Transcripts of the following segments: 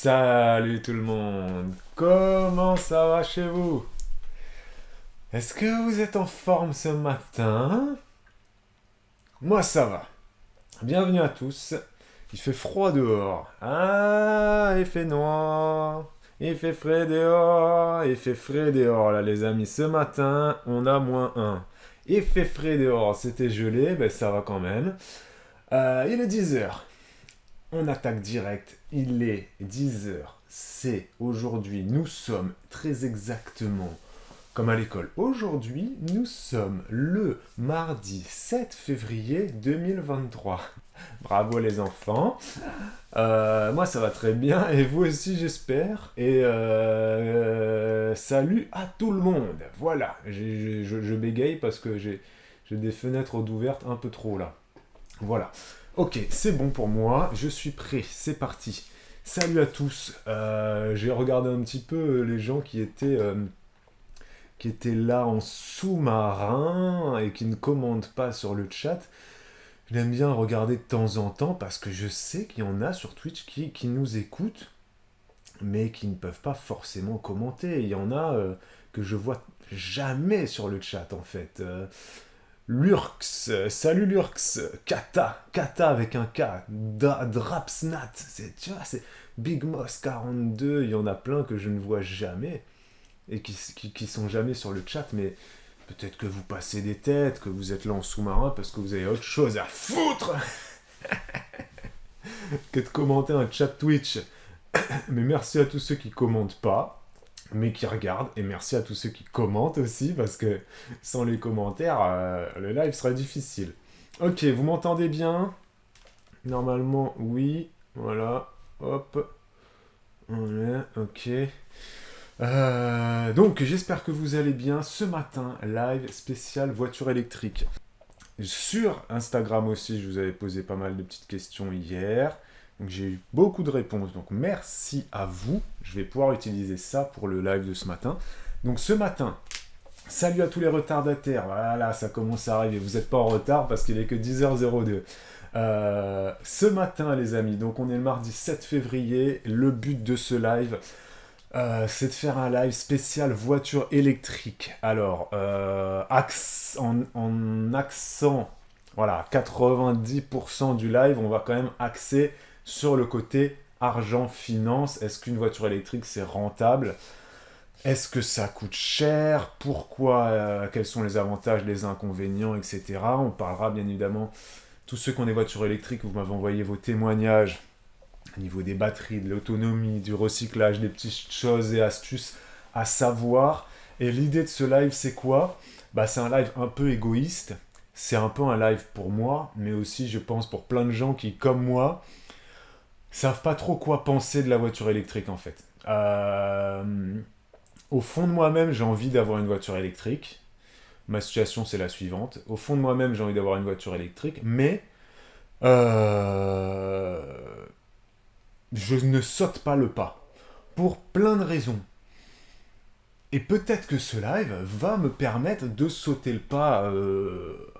Salut tout le monde, comment ça va chez vous? Est-ce que vous êtes en forme ce matin? Moi ça va. Bienvenue à tous. Il fait froid dehors. Ah, il fait noir. Il fait frais dehors. Il fait frais dehors là les amis. Ce matin, on a -1. Il fait frais dehors. C'était gelé, ben ça va quand même. Il est 10 heures. On attaque direct. Il est 10 heures. C'est aujourd'hui. Nous sommes très exactement comme à l'école. Aujourd'hui, nous sommes le mardi 7 février 2023. Bravo les enfants. Moi ça va très bien et vous aussi j'espère. Et salut à tout le monde. Voilà, je bégaye parce que j'ai des fenêtres ouvertes un peu trop là. Voilà. Ok, c'est bon pour moi, je suis prêt, c'est parti. Salut à tous. J'ai regardé un petit peu les gens qui étaient là en sous-marin et qui ne commandent pas sur le chat. J'aime bien regarder de temps en temps parce que je sais qu'il y en a sur Twitch qui nous écoutent, mais qui ne peuvent pas forcément commenter. Il y en a que je vois jamais sur le chat en fait. Lurx, salut Lurx, Kata avec un K, Drapsnat, tu vois, c'est Big Moss 42, il y en a plein que je ne vois jamais et qui sont jamais sur le chat, mais peut-être que vous passez des têtes, que vous êtes là en sous-marin parce que vous avez autre chose à foutre que de commenter un chat Twitch. Mais merci à tous ceux qui commentent pas, mais qui regardent, et merci à tous ceux qui commentent aussi, parce que sans les commentaires, le live serait difficile. Ok, vous m'entendez bien? Normalement, oui. Voilà. Hop. Voilà, ok. Donc, j'espère que vous allez bien. Ce matin, live spécial voiture électrique. Sur Instagram aussi, je vous avais posé pas mal de petites questions hier. Donc j'ai eu beaucoup de réponses. Donc merci à vous. Je vais pouvoir utiliser ça pour le live de ce matin. Donc ce matin, salut à tous les retardataires. Voilà, ça commence à arriver. Vous n'êtes pas en retard parce qu'il est que 10h02. Ce matin, les amis, donc on est le mardi 7 février. Le but de ce live, c'est de faire un live spécial voiture électrique. Alors, en accent, voilà, 90% du live, on va quand même axer sur le côté argent, finance. Est-ce qu'une voiture électrique, c'est rentable? Est-ce que ça coûte cher? Pourquoi? Quels sont les avantages, les inconvénients, etc. On parlera bien évidemment, tous ceux qui ont des voitures électriques, vous m'avez envoyé vos témoignages au niveau des batteries, de l'autonomie, du recyclage, des petites choses et astuces à savoir. Et l'idée de ce live, c'est quoi? Bah, c'est un live un peu égoïste. C'est un peu un live pour moi, mais aussi, je pense, pour plein de gens qui, comme moi, savent pas trop quoi penser de la voiture électrique, en fait. Au fond de moi-même, j'ai envie d'avoir une voiture électrique. Ma situation, c'est la suivante. Au fond de moi-même, j'ai envie d'avoir une voiture électrique, mais euh, je ne saute pas le pas. Pour plein de raisons. Et peut-être que ce live va me permettre de sauter le pas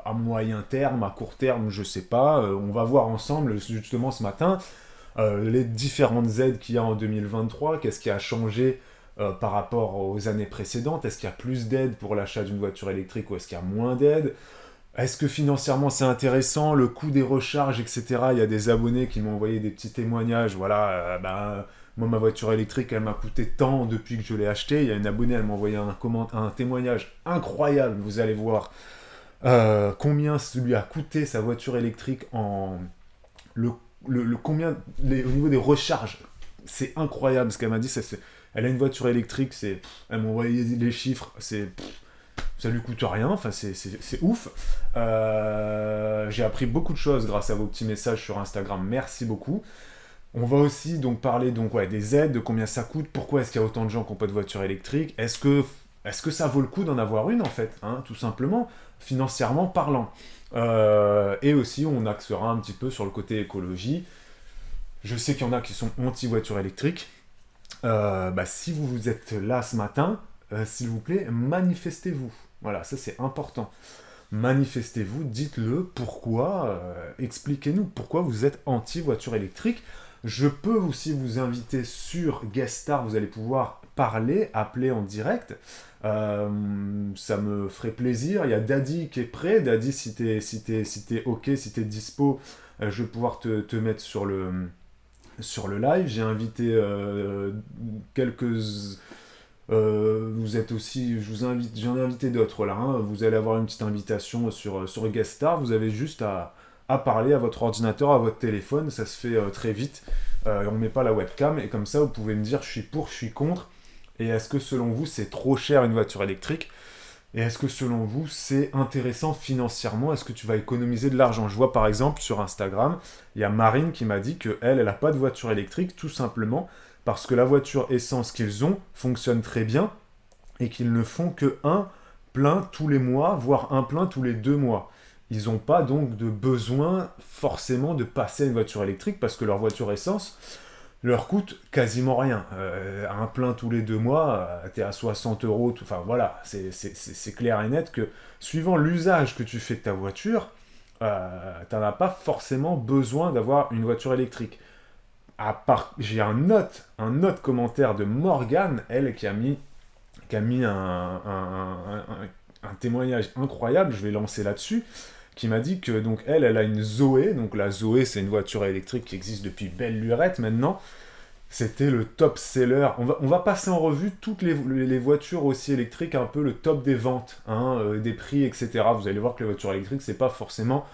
à moyen terme, à court terme, je sais pas. On va voir ensemble, justement ce matin, les différentes aides qu'il y a en 2023, qu'est-ce qui a changé par rapport aux années précédentes, est-ce qu'il y a plus d'aides pour l'achat d'une voiture électrique ou est-ce qu'il y a moins d'aides? Est-ce que financièrement c'est intéressant, le coût des recharges, etc. Il y a des abonnés qui m'ont envoyé des petits témoignages, voilà, moi ma voiture électrique elle m'a coûté tant depuis que je l'ai achetée. Il y a une abonnée, elle m'a envoyé un témoignage incroyable, vous allez voir combien ça lui a coûté sa voiture électrique en... combien, au niveau des recharges, c'est incroyable ce qu'elle m'a dit, elle a une voiture électrique, elle m'a envoyé les chiffres, ça lui coûte rien, enfin c'est ouf. J'ai appris beaucoup de choses grâce à vos petits messages sur Instagram, merci beaucoup. On va aussi donc parler des aides, de combien ça coûte, pourquoi est-ce qu'il y a autant de gens qui n'ont pas de voiture électrique, est-ce que ça vaut le coup d'en avoir une en fait, hein, tout simplement, financièrement parlant. Et aussi on axera un petit peu sur le côté écologie. Je sais qu'il y en a qui sont anti-voiture électrique. Si vous êtes là ce matin, s'il vous plaît, manifestez-vous. Voilà, ça c'est important. Manifestez-vous, dites-le, pourquoi, expliquez-nous pourquoi vous êtes anti-voiture électrique. Je peux aussi vous inviter sur Guest Star, vous allez pouvoir parler, appeler en direct. Ça me ferait plaisir. Il y a Daddy qui est prêt. Daddy, si t'es OK, si t'es dispo, je vais pouvoir te mettre sur le live. J'ai invité quelques. Vous êtes aussi, je vous invite, j'en ai invité d'autres là, hein. Vous allez avoir une petite invitation sur Guest Star. Vous avez juste à parler à votre ordinateur, à votre téléphone. Ça se fait très vite. On ne met pas la webcam et comme ça, vous pouvez me dire je suis pour, je suis contre. Et est-ce que selon vous, c'est trop cher une voiture électrique? Et est-ce que selon vous, c'est intéressant financièrement? Est-ce que tu vas économiser de l'argent? Je vois par exemple sur Instagram, il y a Marine qui m'a dit qu'elle, elle n'a pas de voiture électrique, tout simplement parce que la voiture essence qu'ils ont fonctionne très bien et qu'ils ne font que un plein tous les mois, voire un plein tous les 2 mois. Ils n'ont pas donc de besoin forcément de passer à une voiture électrique parce que leur voiture essence leur coûte quasiment rien. Un plein tous les 2 mois, t'es à 60 euros. Enfin voilà, c'est clair et net que suivant l'usage que tu fais de ta voiture, t'en as pas forcément besoin d'avoir une voiture électrique. J'ai un autre commentaire de Morgane, elle qui a mis un témoignage incroyable, je vais lancer là-dessus, qui m'a dit que donc elle a une Zoé, donc la Zoé c'est une voiture électrique qui existe depuis belle lurette maintenant, c'était le top seller. On va passer en revue toutes les voitures aussi électriques, un peu le top des ventes, hein, des prix, etc. Vous allez voir que les voitures électriques c'est pas forcément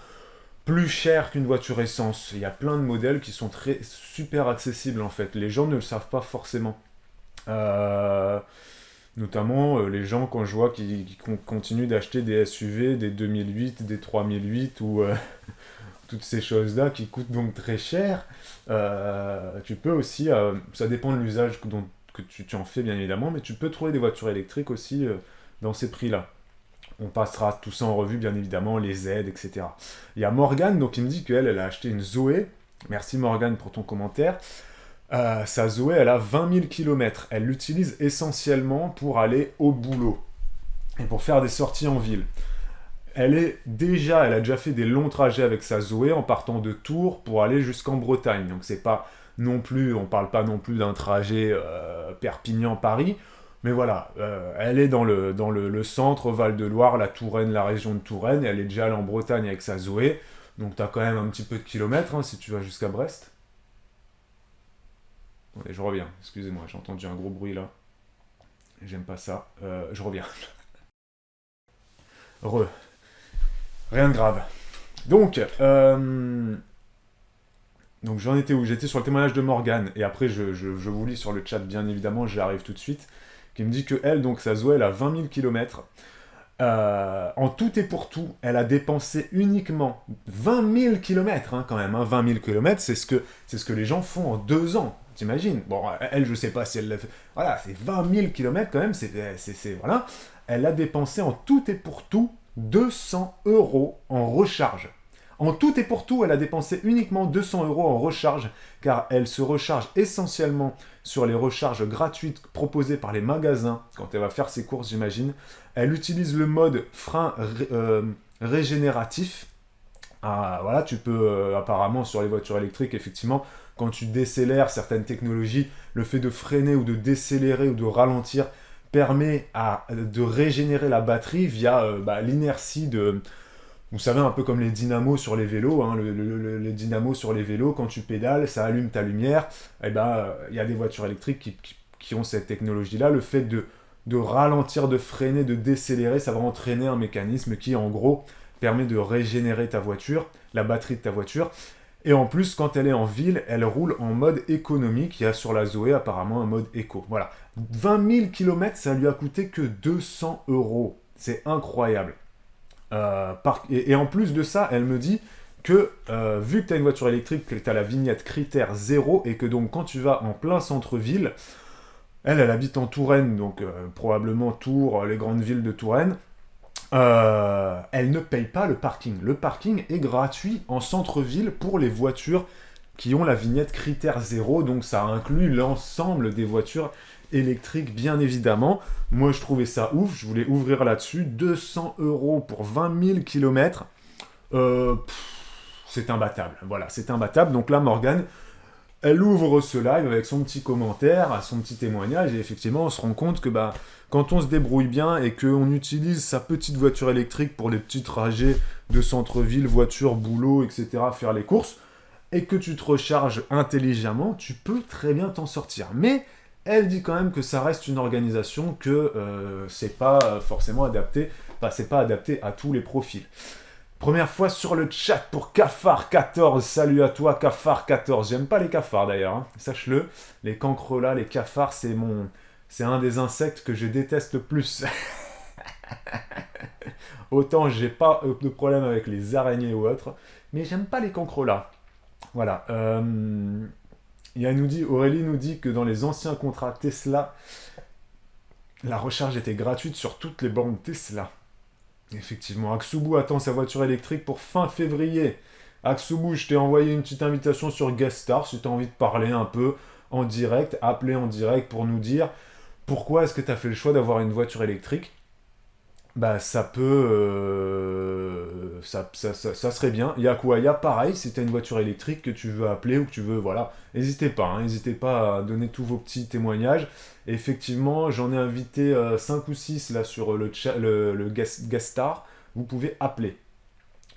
plus cher qu'une voiture essence. Il y a plein de modèles qui sont super accessibles en fait. Les gens ne le savent pas forcément. Euh, Notamment les gens, quand je vois qui continuent d'acheter des SUV, des 2008, des 3008 ou toutes ces choses-là qui coûtent donc très cher, tu peux aussi, ça dépend de l'usage que tu en fais bien évidemment, mais tu peux trouver des voitures électriques aussi dans ces prix-là. On passera tout ça en revue, bien évidemment, les aides, etc. Il y a Morgane, donc il me dit qu'elle a acheté une Zoé. Merci Morgane pour ton commentaire. Sa Zoé, elle a 20 000 km. Elle l'utilise essentiellement pour aller au boulot et pour faire des sorties en ville. Elle a déjà fait des longs trajets avec sa Zoé en partant de Tours pour aller jusqu'en Bretagne. Donc c'est pas non plus, on parle pas non plus d'un trajet Perpignan-Paris, mais voilà, elle est dans le centre, Val-de-Loire, la Touraine, la région de Touraine, et elle est déjà allée en Bretagne avec sa Zoé. Donc t'as quand même un petit peu de kilomètres hein, si tu vas jusqu'à Brest. Attendez, je reviens. Excusez-moi, j'ai entendu un gros bruit là. J'aime pas ça. Je reviens. Re. Rien de grave. Donc j'en étais où? J'étais sur le témoignage de Morgane. Et après, je vous lis sur le chat, bien évidemment, j'arrive tout de suite. Qui me dit que elle, donc sa Zoé, elle a 20 000 km. En tout et pour tout, elle a dépensé uniquement 20 000 km, hein, quand même. Hein, 20 000 km, c'est ce que les gens font en 2 ans. T'imagines? Bon, elle, je sais pas si elle l'a fait. Voilà, c'est 20 000 km quand même. Voilà. Elle a dépensé en tout et pour tout 200 euros en recharge. En tout et pour tout, elle a dépensé uniquement 200 euros en recharge, car elle se recharge essentiellement sur les recharges gratuites proposées par les magasins, quand elle va faire ses courses, j'imagine. Elle utilise le mode frein régénératif. Voilà, tu peux, apparemment, sur les voitures électriques, effectivement, quand tu décélères certaines technologies, le fait de freiner ou de décélérer ou de ralentir permet de régénérer la batterie via l'inertie de... Vous savez, un peu comme les dynamos sur les vélos, hein, les dynamos sur les vélos, quand tu pédales, ça allume ta lumière. Et il y a des voitures électriques qui ont cette technologie-là. Le fait de ralentir, de freiner, de décélérer, ça va entraîner un mécanisme qui, en gros, permet de régénérer ta voiture, la batterie de ta voiture. Et en plus, quand elle est en ville, elle roule en mode économique. Il y a sur la Zoé apparemment un mode éco. Voilà. 20 000 km, ça lui a coûté que 200 euros. C'est incroyable. Et en plus de ça, elle me dit que vu que tu as une voiture électrique, que tu as la vignette critère 0 et que donc quand tu vas en plein centre-ville, elle habite en Touraine, donc probablement Tours, les grandes villes de Touraine, elle ne paye pas le parking. Le parking est gratuit en centre-ville pour les voitures qui ont la vignette critère 0, donc ça inclut l'ensemble des voitures électriques, bien évidemment. Moi, je trouvais ça ouf, je voulais ouvrir là-dessus. 200 euros pour 20 000 km, c'est imbattable. Voilà, c'est imbattable. Donc là, Morgane, Elle ouvre ce live avec son petit commentaire, son petit témoignage, et effectivement, on se rend compte que quand on se débrouille bien et qu'on utilise sa petite voiture électrique pour les petits trajets de centre-ville, voiture, boulot, etc., faire les courses, et que tu te recharges intelligemment, tu peux très bien t'en sortir. Mais elle dit quand même que ça reste une organisation que c'est pas forcément adapté, c'est pas adapté à tous les profils. Première fois sur le chat pour Cafard14. Salut à toi, Cafard14. J'aime pas les cafards d'ailleurs, hein. Sache-le. Les cancrelats, les cafards, c'est un des insectes que je déteste le plus. Autant j'ai pas de problème avec les araignées ou autres, mais j'aime pas les cancrelats. Voilà. Aurélie nous dit que dans les anciens contrats Tesla, la recharge était gratuite sur toutes les bornes Tesla. Effectivement, Aksubu attend sa voiture électrique pour fin février. Aksubu, je t'ai envoyé une petite invitation sur Gueststar si tu as envie de parler un peu en direct, appeler en direct pour nous dire pourquoi est-ce que tu as fait le choix d'avoir une voiture électrique. Ça peut... ça serait bien. Yakuaya, pareil, si tu as une voiture électrique que tu veux appeler ou que tu veux... Voilà, n'hésitez pas, hein, n'hésitez pas à donner tous vos petits témoignages. Et effectivement, j'en ai invité 5 ou 6 là sur le guest star. Vous pouvez appeler.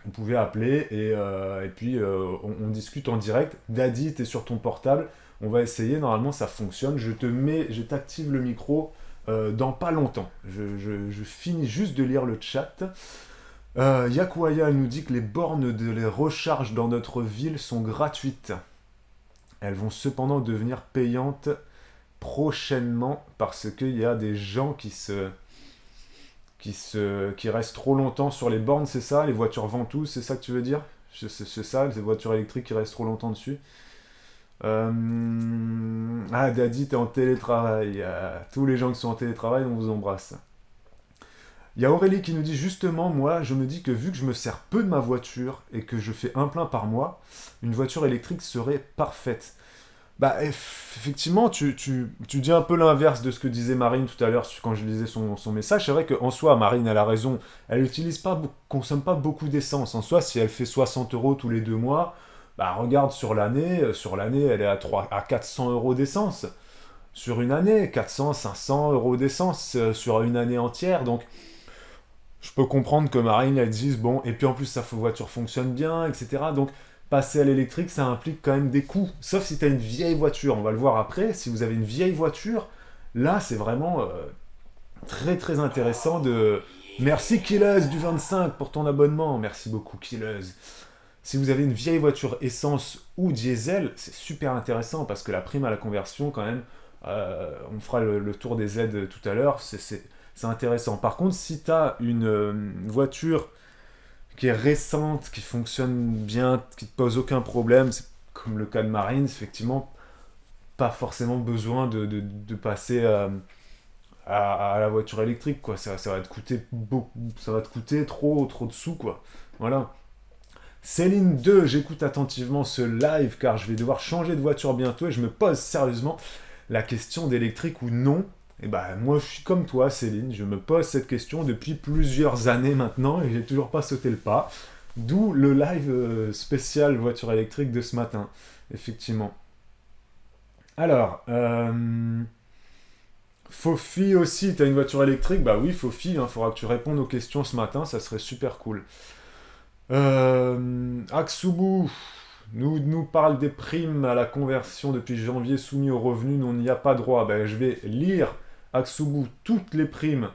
Vous pouvez appeler et puis on discute en direct. Daddy, t'es sur ton portable. On va essayer, normalement ça fonctionne. Je t'active le micro dans pas longtemps. Je finis juste de lire le chat. Yakuaya nous dit que les bornes de les recharges dans notre ville sont gratuites. Elles vont cependant devenir payantes prochainement parce qu'il y a des gens qui restent trop longtemps sur les bornes, c'est ça? Les voitures ventouses, c'est ça que tu veux dire? C'est ça, les voitures électriques qui restent trop longtemps dessus. Ah, Daddy, t'es en télétravail. Tous les gens qui sont en télétravail, on vous embrasse. Il y a Aurélie qui nous dit justement, moi, je me dis que vu que je me sers peu de ma voiture et que je fais un plein par mois, une voiture électrique serait parfaite. Effectivement, tu dis un peu l'inverse de ce que disait Marine tout à l'heure quand je lisais son message. C'est vrai qu'en soi, Marine, elle a raison. Elle consomme pas beaucoup d'essence. En soi, si elle fait 60 € tous les 2 mois, regarde sur l'année, elle est à 400 € d'essence. Sur une année, 400, 500 € d'essence sur une année entière. Donc, je peux comprendre que Marine, elle dise, bon, et puis en plus, sa voiture fonctionne bien, etc. Donc, passer à l'électrique, ça implique quand même des coûts. Sauf si tu as une vieille voiture, on va le voir après. Si vous avez une vieille voiture, là, c'est vraiment très très intéressant de... Merci Killeuse du 25 pour ton abonnement. Merci beaucoup Killeuse. Si vous avez une vieille voiture essence ou diesel, c'est super intéressant parce que la prime à la conversion, quand même, on fera le tour des aides tout à l'heure, c'est intéressant. Par contre, si tu as une voiture qui est récente, qui fonctionne bien, qui ne te pose aucun problème, c'est comme le cas de Marine, effectivement, pas forcément besoin de passer à la voiture électrique, quoi. Ça va te coûter ça va te coûter trop de sous, quoi. Voilà. Céline 2, j'écoute attentivement ce live car je vais devoir changer de voiture bientôt et je me pose sérieusement la question d'électrique ou non. Et moi je suis comme toi Céline, je me pose cette question depuis plusieurs années maintenant et j'ai toujours pas sauté le pas. D'où le live spécial voiture électrique de ce matin, effectivement. Alors, Fofi aussi, t'as une voiture électrique? Bah oui Fofi, faudra que tu répondes aux questions ce matin, ça serait super cool. Aksubu nous parle des primes à la conversion depuis janvier soumis aux revenus, on n'y a pas droit. Je vais lire Aksubu toutes les primes,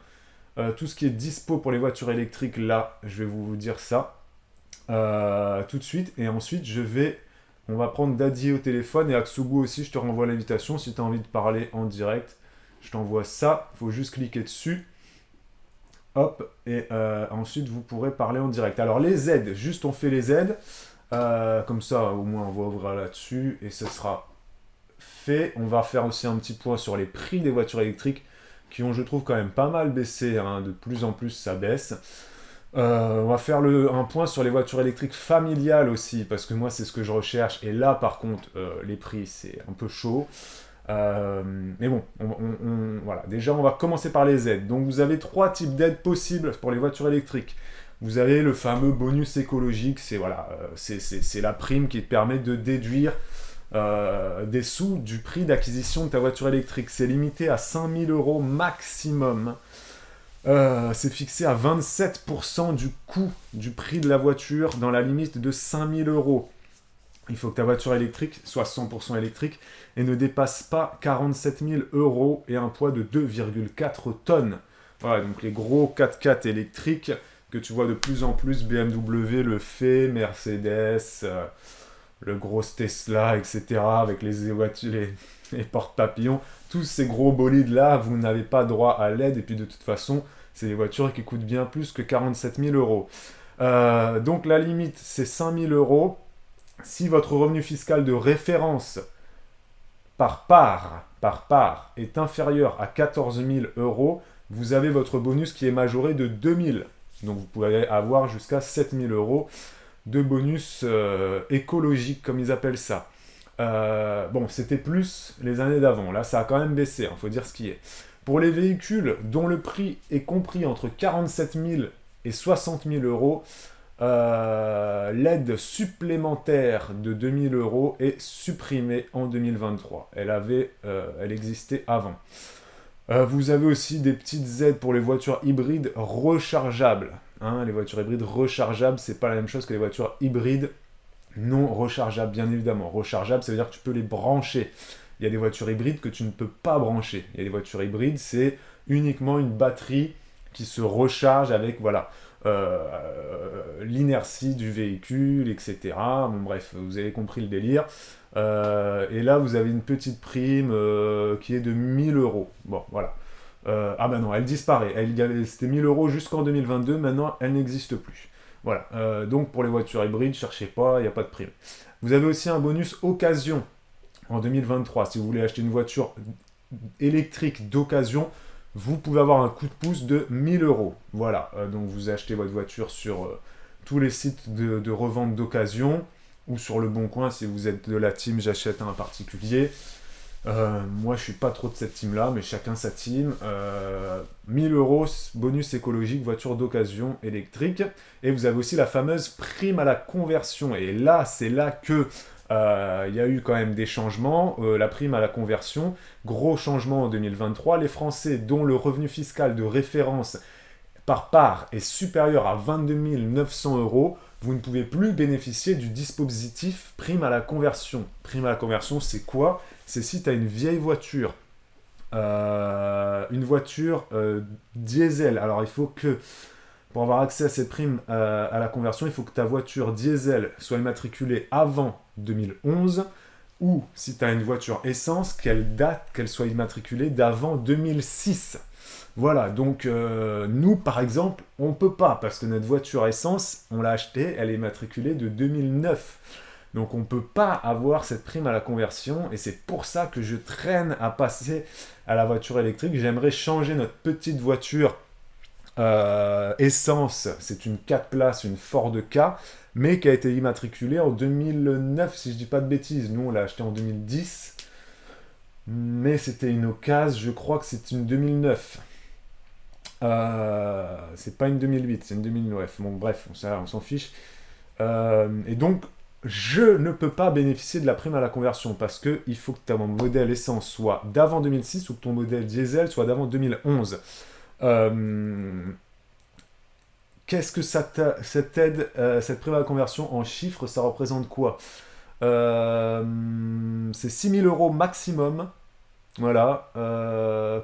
tout ce qui est dispo pour les voitures électriques, là, je vais vous dire ça tout de suite. Et ensuite, on va prendre Daddy au téléphone et Aksubu aussi, je te renvoie l'invitation si tu as envie de parler en direct. Je t'envoie ça, il faut juste cliquer dessus. Hop, et ensuite vous pourrez parler en direct. Alors les aides, juste on fait les aides, comme ça au moins on va ouvrir là-dessus et ce sera fait. On va faire aussi un petit point sur les prix des voitures électriques qui ont je trouve quand même pas mal baissé, hein, de plus en plus ça baisse. On va faire un point sur les voitures électriques familiales aussi, parce que moi c'est ce que je recherche et là par contre les prix c'est un peu chaud. Mais bon, voilà. Déjà, on va commencer par les aides. Donc, vous avez 3 types d'aides possibles pour les voitures électriques. Vous avez le fameux bonus écologique. C'est la prime qui te permet de déduire des sous du prix d'acquisition de ta voiture électrique. C'est limité à 5000 euros maximum. C'est fixé à 27% du coût du prix de la voiture dans la limite de 5000 euros. Il faut que ta voiture électrique soit 100% électrique et ne dépasse pas 47 000 euros et un poids de 2,4 tonnes. Voilà, donc les gros 4x4 électriques que tu vois de plus en plus, BMW le fait, Mercedes, le gros Tesla, etc., avec les porte-papillons, tous ces gros bolides-là, vous n'avez pas droit à l'aide, et puis de toute façon, c'est des voitures qui coûtent bien plus que 47 000 euros. Donc la limite, c'est 5 000 euros. Si votre revenu fiscal de référence par part est inférieur à 14 000 euros, vous avez votre bonus qui est majoré de 2 000. Donc vous pouvez avoir jusqu'à 7 000 euros de bonus écologique, comme ils appellent ça. Bon, c'était plus les années d'avant. Là, ça a quand même baissé, il faut dire ce qui est. Pour les véhicules dont le prix est compris entre 47 000 et 60 000 euros, l'aide supplémentaire de 2 000 euros est supprimée en 2023. Elle existait avant. Vous avez aussi des petites aides pour les voitures hybrides rechargeables. Hein, les voitures hybrides rechargeables, c'est pas la même chose que les voitures hybrides non rechargeables, bien évidemment. Rechargeables, ça veut dire que tu peux les brancher. Il y a des voitures hybrides que tu ne peux pas brancher. Il y a des voitures hybrides, c'est uniquement une batterie qui se recharge avec, voilà, l'inertie du véhicule, etc. Bon, bref, vous avez compris le délire. Et là, vous avez une petite prime qui est de 1000 euros. Bon, voilà. Ah bah non, elle disparaît. C'était 1000 euros jusqu'en 2022, maintenant elle n'existe plus. Voilà. Donc pour les voitures hybrides, cherchez pas, il n'y a pas de prime. Vous avez aussi un bonus occasion en 2023. Si vous voulez acheter une voiture électrique d'occasion, vous pouvez avoir un coup de pouce de 1000 euros. Voilà. Donc vous achetez votre voiture sur tous les sites de revente d'occasion ou sur le Bon Coin si vous êtes de la team j'achète à un particulier. Moi je suis pas trop de cette team là, mais chacun sa team. 1000 euros bonus écologique, voiture d'occasion électrique. Et vous avez aussi la fameuse prime à la conversion. Et là, c'est là que il y a eu quand même des changements. La prime à la conversion, gros changement en 2023. Les Français dont le revenu fiscal de référence par part est supérieur à 22 900 euros, vous ne pouvez plus bénéficier du dispositif prime à la conversion. Prime à la conversion, c'est quoi? C'est si tu as une vieille voiture, diesel. Alors il faut que, pour avoir accès à cette prime à la conversion, il faut que ta voiture diesel soit immatriculée avant 2011, ou si tu as une voiture essence, qu'elle soit immatriculée d'avant 2006. Voilà, donc nous par exemple, on peut pas, parce que notre voiture essence, on l'a achetée, elle est immatriculée de 2009. Donc on peut pas avoir cette prime à la conversion, et c'est pour ça que je traîne à passer à la voiture électrique. J'aimerais changer notre petite voiture essence, c'est une 4 places, une Ford K, mais qui a été immatriculée en 2009, si je dis pas de bêtises. Nous on l'a acheté en 2010, mais c'était une occasion, je crois que c'est une 2009. C'est pas une 2008, c'est une 2009. Bon, bref, on s'en fiche. Et donc, je ne peux pas bénéficier de la prime à la conversion parce que il faut que ton modèle essence soit d'avant 2006 ou que ton modèle diesel soit d'avant 2011. Qu'est-ce que cette aide, cette prime à la conversion en chiffres, ça représente quoi? C'est 6 000 euros maximum, voilà,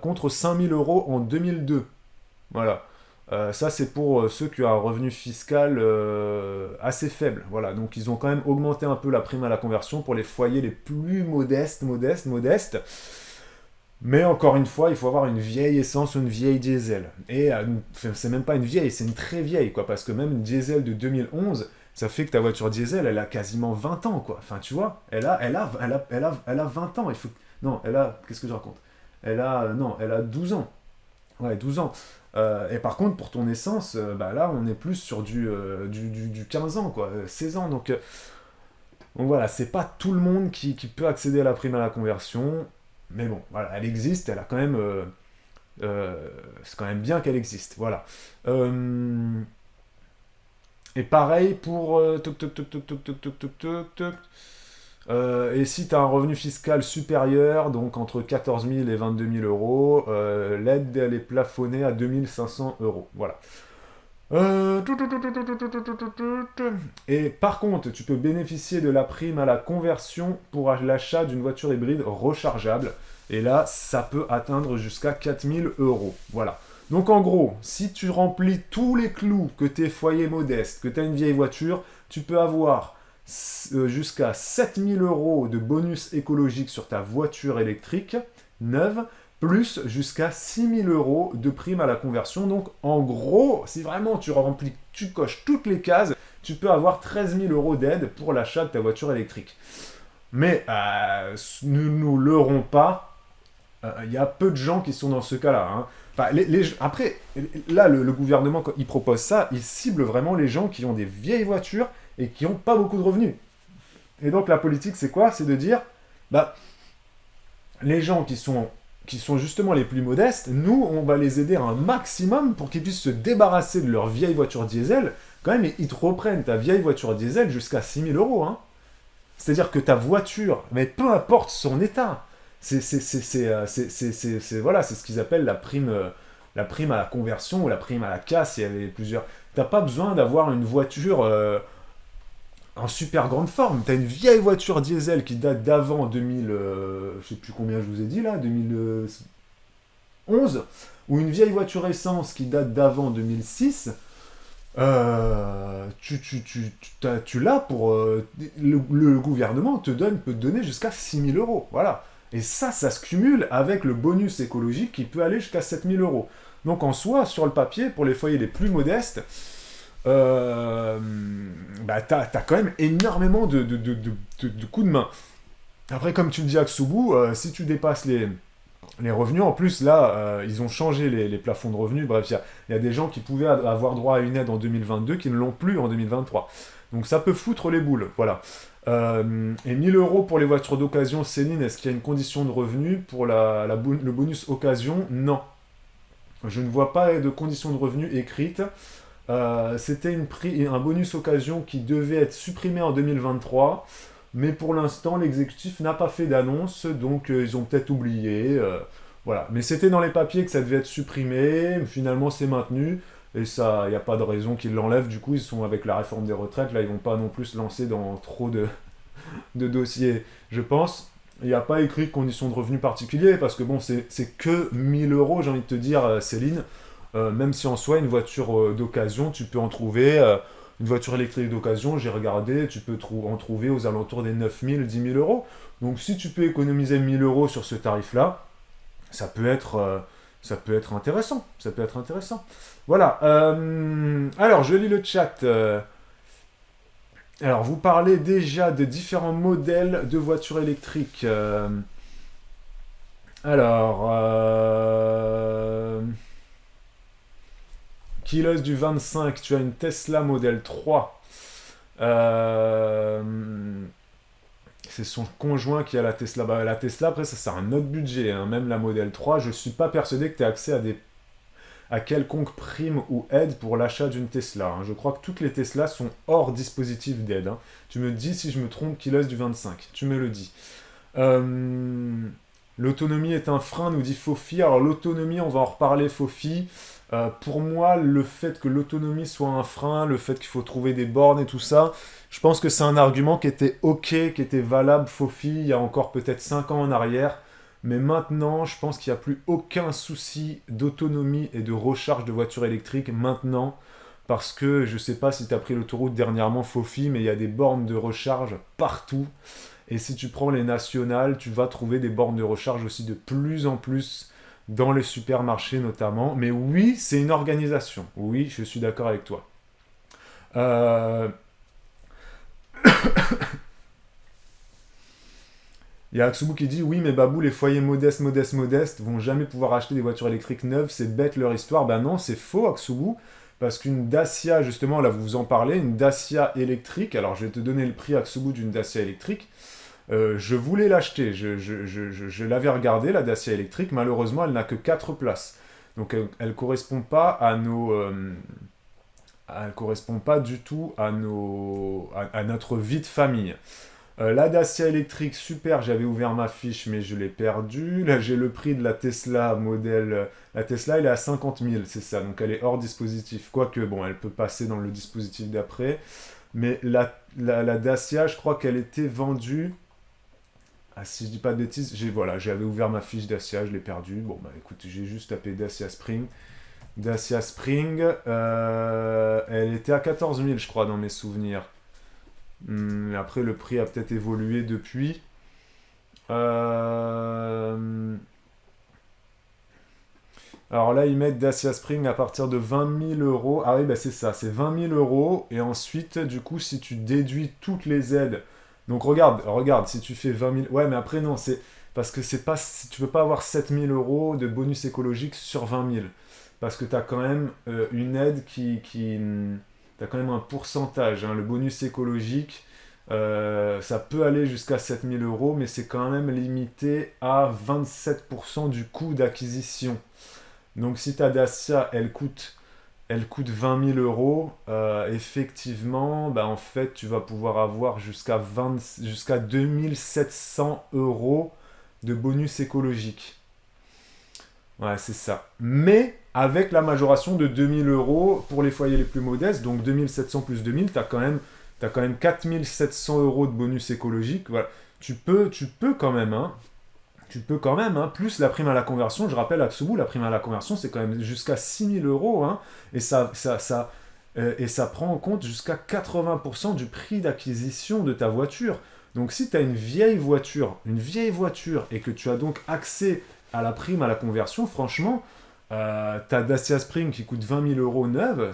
contre 5 000 euros en 2002. Voilà. Ça, c'est pour ceux qui ont un revenu fiscal assez faible. Voilà. Donc, ils ont quand même augmenté un peu la prime à la conversion pour les foyers les plus modestes. Mais encore une fois, il faut avoir une vieille essence ou une vieille diesel. Et c'est même pas une vieille, c'est une très vieille, quoi. Parce que même une diesel de 2011, ça fait que ta voiture diesel, elle a quasiment 20 ans, quoi. Enfin, tu vois, elle a 20 ans. Non, qu'est-ce que je raconte? Non, elle a 12 ans. Ouais, 12 ans. Et par contre, pour ton essence, bah là, on est plus sur du 15 ans, quoi, 16 ans. Donc voilà, c'est pas tout le monde qui peut accéder à la prime à la conversion. Mais bon, voilà, elle existe, elle a quand même. C'est quand même bien qu'elle existe, voilà. Et pareil pour. Toc, toc, toc, toc, toc, toc, toc, toc, toc, toc. Et si tu as un revenu fiscal supérieur, donc entre 14 000 et 22 000 euros, l'aide elle est plafonnée à 2 500 euros. Voilà. Et par contre, tu peux bénéficier de la prime à la conversion pour l'achat d'une voiture hybride rechargeable. Et là, ça peut atteindre jusqu'à 4 000 euros. Voilà. Donc en gros, si tu remplis tous les clous, que tu es foyer modeste, que tu as une vieille voiture, tu peux avoir jusqu'à 7 000 euros de bonus écologique sur ta voiture électrique neuve, plus jusqu'à 6 000 euros de prime à la conversion. Donc en gros, si vraiment tu remplis, tu coches toutes les cases, tu peux avoir 13 000 euros d'aide pour l'achat de ta voiture électrique. Mais ne nous leurrons pas, il y a peu de gens qui sont dans ce cas-là. Hein. Enfin, après, là, le gouvernement, quand il propose ça, il cible vraiment les gens qui ont des vieilles voitures et qui n'ont pas beaucoup de revenus. Et donc la politique, c'est quoi? C'est de dire, bah, les gens qui sont justement les plus modestes, nous, on va les aider un maximum pour qu'ils puissent se débarrasser de leur vieille voiture diesel. Quand même, ils te reprennent ta vieille voiture diesel jusqu'à 6 000 euros. Hein. C'est-à-dire que ta voiture, mais peu importe son état, voilà, c'est ce qu'ils appellent la prime à la conversion ou la prime à la casse. Il y avait plusieurs. T'as pas besoin d'avoir une voiture en super grande forme. T'as une vieille voiture diesel qui date d'avant 2000, je sais plus combien je vous ai dit là, 2011, ou une vieille voiture essence qui date d'avant 2006. Tu l'as pour... le gouvernement peut te donner jusqu'à 6 000 euros. Voilà. Et ça se cumule avec le bonus écologique qui peut aller jusqu'à 7 000 euros. Donc en soi, sur le papier, pour les foyers les plus modestes, bah t'as quand même énormément de coups de main. Après, comme tu le dis, Aksubu, si tu dépasses les revenus, en plus, là, ils ont changé les plafonds de revenus. Bref, il y a des gens qui pouvaient avoir droit à une aide en 2022 qui ne l'ont plus en 2023. Donc ça peut foutre les boules, voilà. Et 1 000 euros pour les voitures d'occasion, Céline, est-ce qu'il y a une condition de revenu pour le bonus occasion? Non. Je ne vois pas de condition de revenu écrite. C'était un bonus occasion qui devait être supprimé en 2023. Mais pour l'instant, l'exécutif n'a pas fait d'annonce, donc ils ont peut-être oublié. Voilà. Mais c'était dans les papiers que ça devait être supprimé. Finalement, c'est maintenu. Et ça, il n'y a pas de raison qu'ils l'enlèvent. Du coup, ils sont avec la réforme des retraites. Là, ils vont pas non plus se lancer dans trop de dossiers, je pense. Il n'y a pas écrit de conditions de revenu particulier, parce que bon, c'est que 1 000 euros, j'ai envie de te dire, Céline. Même si en soi, une voiture d'occasion, tu peux en trouver. Une voiture électrique d'occasion, j'ai regardé, tu peux en trouver aux alentours des 9 000, 10 000 euros. Donc si tu peux économiser 1 000 euros sur ce tarif-là, ça peut être intéressant. Ça peut être intéressant. Voilà. Alors, je lis le chat. Alors, vous parlez déjà de différents modèles de voitures électriques. Alors, Kilos du 25, tu as une Tesla Model 3. C'est son conjoint qui a la Tesla. Bah, la Tesla, après, ça, c'est un autre budget. Hein. Même la Model 3, je ne suis pas persuadé que tu aies accès à quelconque prime ou aide pour l'achat d'une Tesla. Hein. Je crois que toutes les Tesla sont hors dispositif d'aide. Hein. Tu me dis si je me trompe, Kilos du 25. Tu me le dis. L'autonomie est un frein, nous dit Fofi. Alors l'autonomie, on va en reparler, Fofi. Pour moi, le fait que l'autonomie soit un frein, le fait qu'il faut trouver des bornes et tout ça, je pense que c'est un argument qui était ok, qui était valable, Fofi, il y a encore peut-être 5 ans en arrière. Mais maintenant, je pense qu'il n'y a plus aucun souci d'autonomie et de recharge de voitures électriques maintenant. Parce que je ne sais pas si tu as pris l'autoroute dernièrement, Fofi, mais il y a des bornes de recharge partout. Et si tu prends les nationales, tu vas trouver des bornes de recharge aussi de plus en plus dans les supermarchés notamment. Mais oui, c'est une organisation. Oui, je suis d'accord avec toi. Il y a Aksubu qui dit oui, mais Babou, les foyers modestes vont jamais pouvoir acheter des voitures électriques neuves, c'est bête leur histoire. Ben non, c'est faux, Aksubu, parce qu'une Dacia, justement, là vous en parlez, une Dacia électrique, alors je vais te donner le prix, Aksubu, d'une Dacia électrique. Je voulais l'acheter, je l'avais regardé, la Dacia électrique, malheureusement elle n'a que 4 places. Donc elle correspond pas à elle correspond pas du tout à notre vie de famille. La Dacia électrique, super, j'avais ouvert ma fiche, mais je l'ai perdu. Là, j'ai le prix de la Tesla modèle. La Tesla, elle est à 50 000, c'est ça, donc elle est hors dispositif. Quoique, bon, elle peut passer dans le dispositif d'après. Mais la Dacia, je crois qu'elle était vendue. Ah, si je dis pas de bêtises, voilà, j'avais ouvert ma fiche Dacia, je l'ai perdue. Bon, bah écoute, j'ai juste tapé Dacia Spring. Dacia Spring, elle était à 14 000, je crois, dans mes souvenirs. Après, le prix a peut-être évolué depuis. Euh, Alors là, ils mettent Dacia Spring à partir de 20 000 euros. Ah oui, bah c'est ça, c'est 20 000 euros. Et ensuite, du coup, si tu déduis toutes les aides. Donc regarde, si tu fais 20 000. Ouais, mais après, non, c'est. Parce que c'est pas. Tu peux pas avoir 7 000 euros de bonus écologique sur 20 000. Parce que tu as quand même une aide t'as quand même un pourcentage, hein. Le bonus écologique, ça peut aller jusqu'à 7 000 euros, mais c'est quand même limité à 27% du coût d'acquisition. Donc si ta Dacia, elle coûte 20 000 euros, effectivement, bah, en fait, tu vas pouvoir avoir jusqu'à 2700 euros de bonus écologique. Ouais, c'est ça. Mais avec la majoration de 2000 euros pour les foyers les plus modestes, donc 2700 plus 2000, t'as quand même 4700 euros de bonus écologique. Voilà. Tu peux quand même, hein. Tu peux quand même, hein, plus la prime à la conversion. Je rappelle à Tsubu, la prime à la conversion, c'est quand même jusqu'à 6000 euros, hein, et ça prend en compte jusqu'à 80% du prix d'acquisition de ta voiture. Donc si tu as une vieille voiture, et que tu as donc accès à la prime à la conversion, franchement, ta Dacia Spring qui coûte 20 000 euros neuve,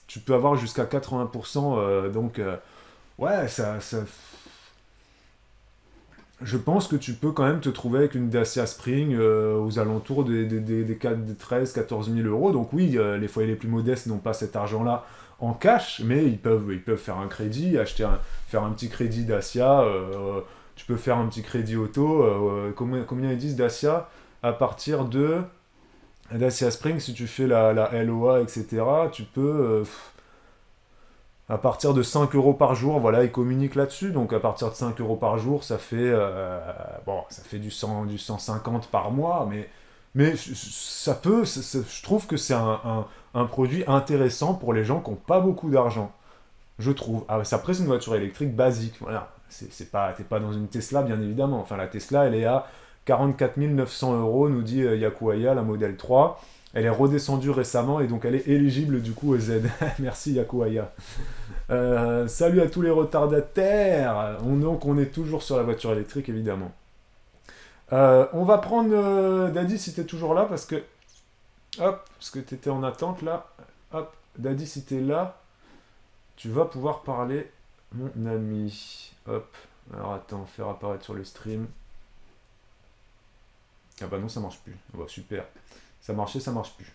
tu peux avoir jusqu'à 80%. Donc, ouais, je pense que tu peux quand même te trouver avec une Dacia Spring aux alentours des 13 14 000 euros. Donc oui, les foyers les plus modestes n'ont pas cet argent-là en cash, mais ils peuvent faire un crédit, faire un petit crédit Dacia. Tu peux faire un petit crédit auto. Combien ils disent Dacia à partir de Dacia Spring, si tu fais la LOA, etc., tu peux, à partir de 5 euros par jour, voilà, ils communiquent là-dessus. Donc à partir de 5 euros par jour, ça fait du 150 par mois, mais ça peut, je trouve que c'est un produit intéressant pour les gens qui n'ont pas beaucoup d'argent, je trouve. Ah, après, c'est une voiture électrique basique, voilà. T'es pas dans une Tesla, bien évidemment. Enfin, la Tesla, elle est à 44 900 euros, nous dit Yakuaya, la modèle 3. Elle est redescendue récemment et donc elle est éligible du coup aux aides. Merci Yakuaya. Salut à tous les retardataires. Donc on est toujours sur la voiture électrique évidemment. On va prendre Daddy si t'es toujours là parce que parce que t'étais en attente là. Hop, Daddy si t'es là, tu vas pouvoir parler mon ami. Hop. Alors attends, faire apparaître sur le stream. Ah bah non, ça marche plus. Oh bah super. Ça marchait, ça marche plus.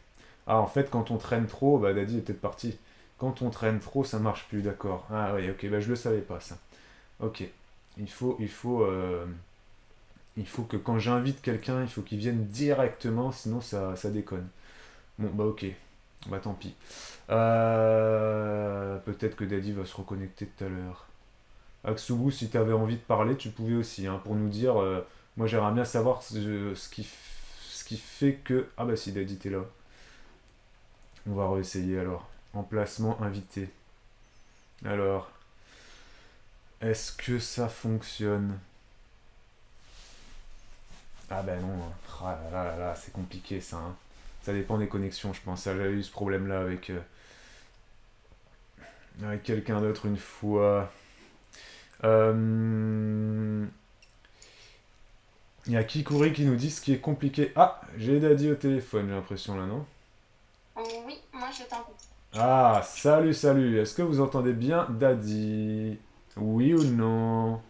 Ah en fait quand on traîne trop, bah Daddy est peut-être parti. Quand on traîne trop, ça marche plus, d'accord. Ah oui, ok, bah je le savais pas ça. Ok. Il faut que quand j'invite quelqu'un, il faut qu'il vienne directement, sinon ça déconne. Bon, bah ok. Bah tant pis. Peut-être que Daddy va se reconnecter tout à l'heure. Aksubu, si tu avais envie de parler, tu pouvais aussi, hein, pour nous dire. Moi, j'aimerais bien savoir ce qui fait que. Ah bah si, Daddy, t'es là. On va réessayer alors. Emplacement invité. Alors, est-ce que ça fonctionne? Ah ben non. Ah là là là là, c'est compliqué ça, hein. Ça dépend des connexions, je pense. J'avais eu ce problème-là avec quelqu'un d'autre une fois. Euh, Il y a Kikuri qui nous dit ce qui est compliqué. Ah, j'ai Daddy au téléphone, j'ai l'impression là, non? Oui, moi je t'entends. Ah, salut, salut. Est-ce que vous entendez bien Daddy? Oui ou non?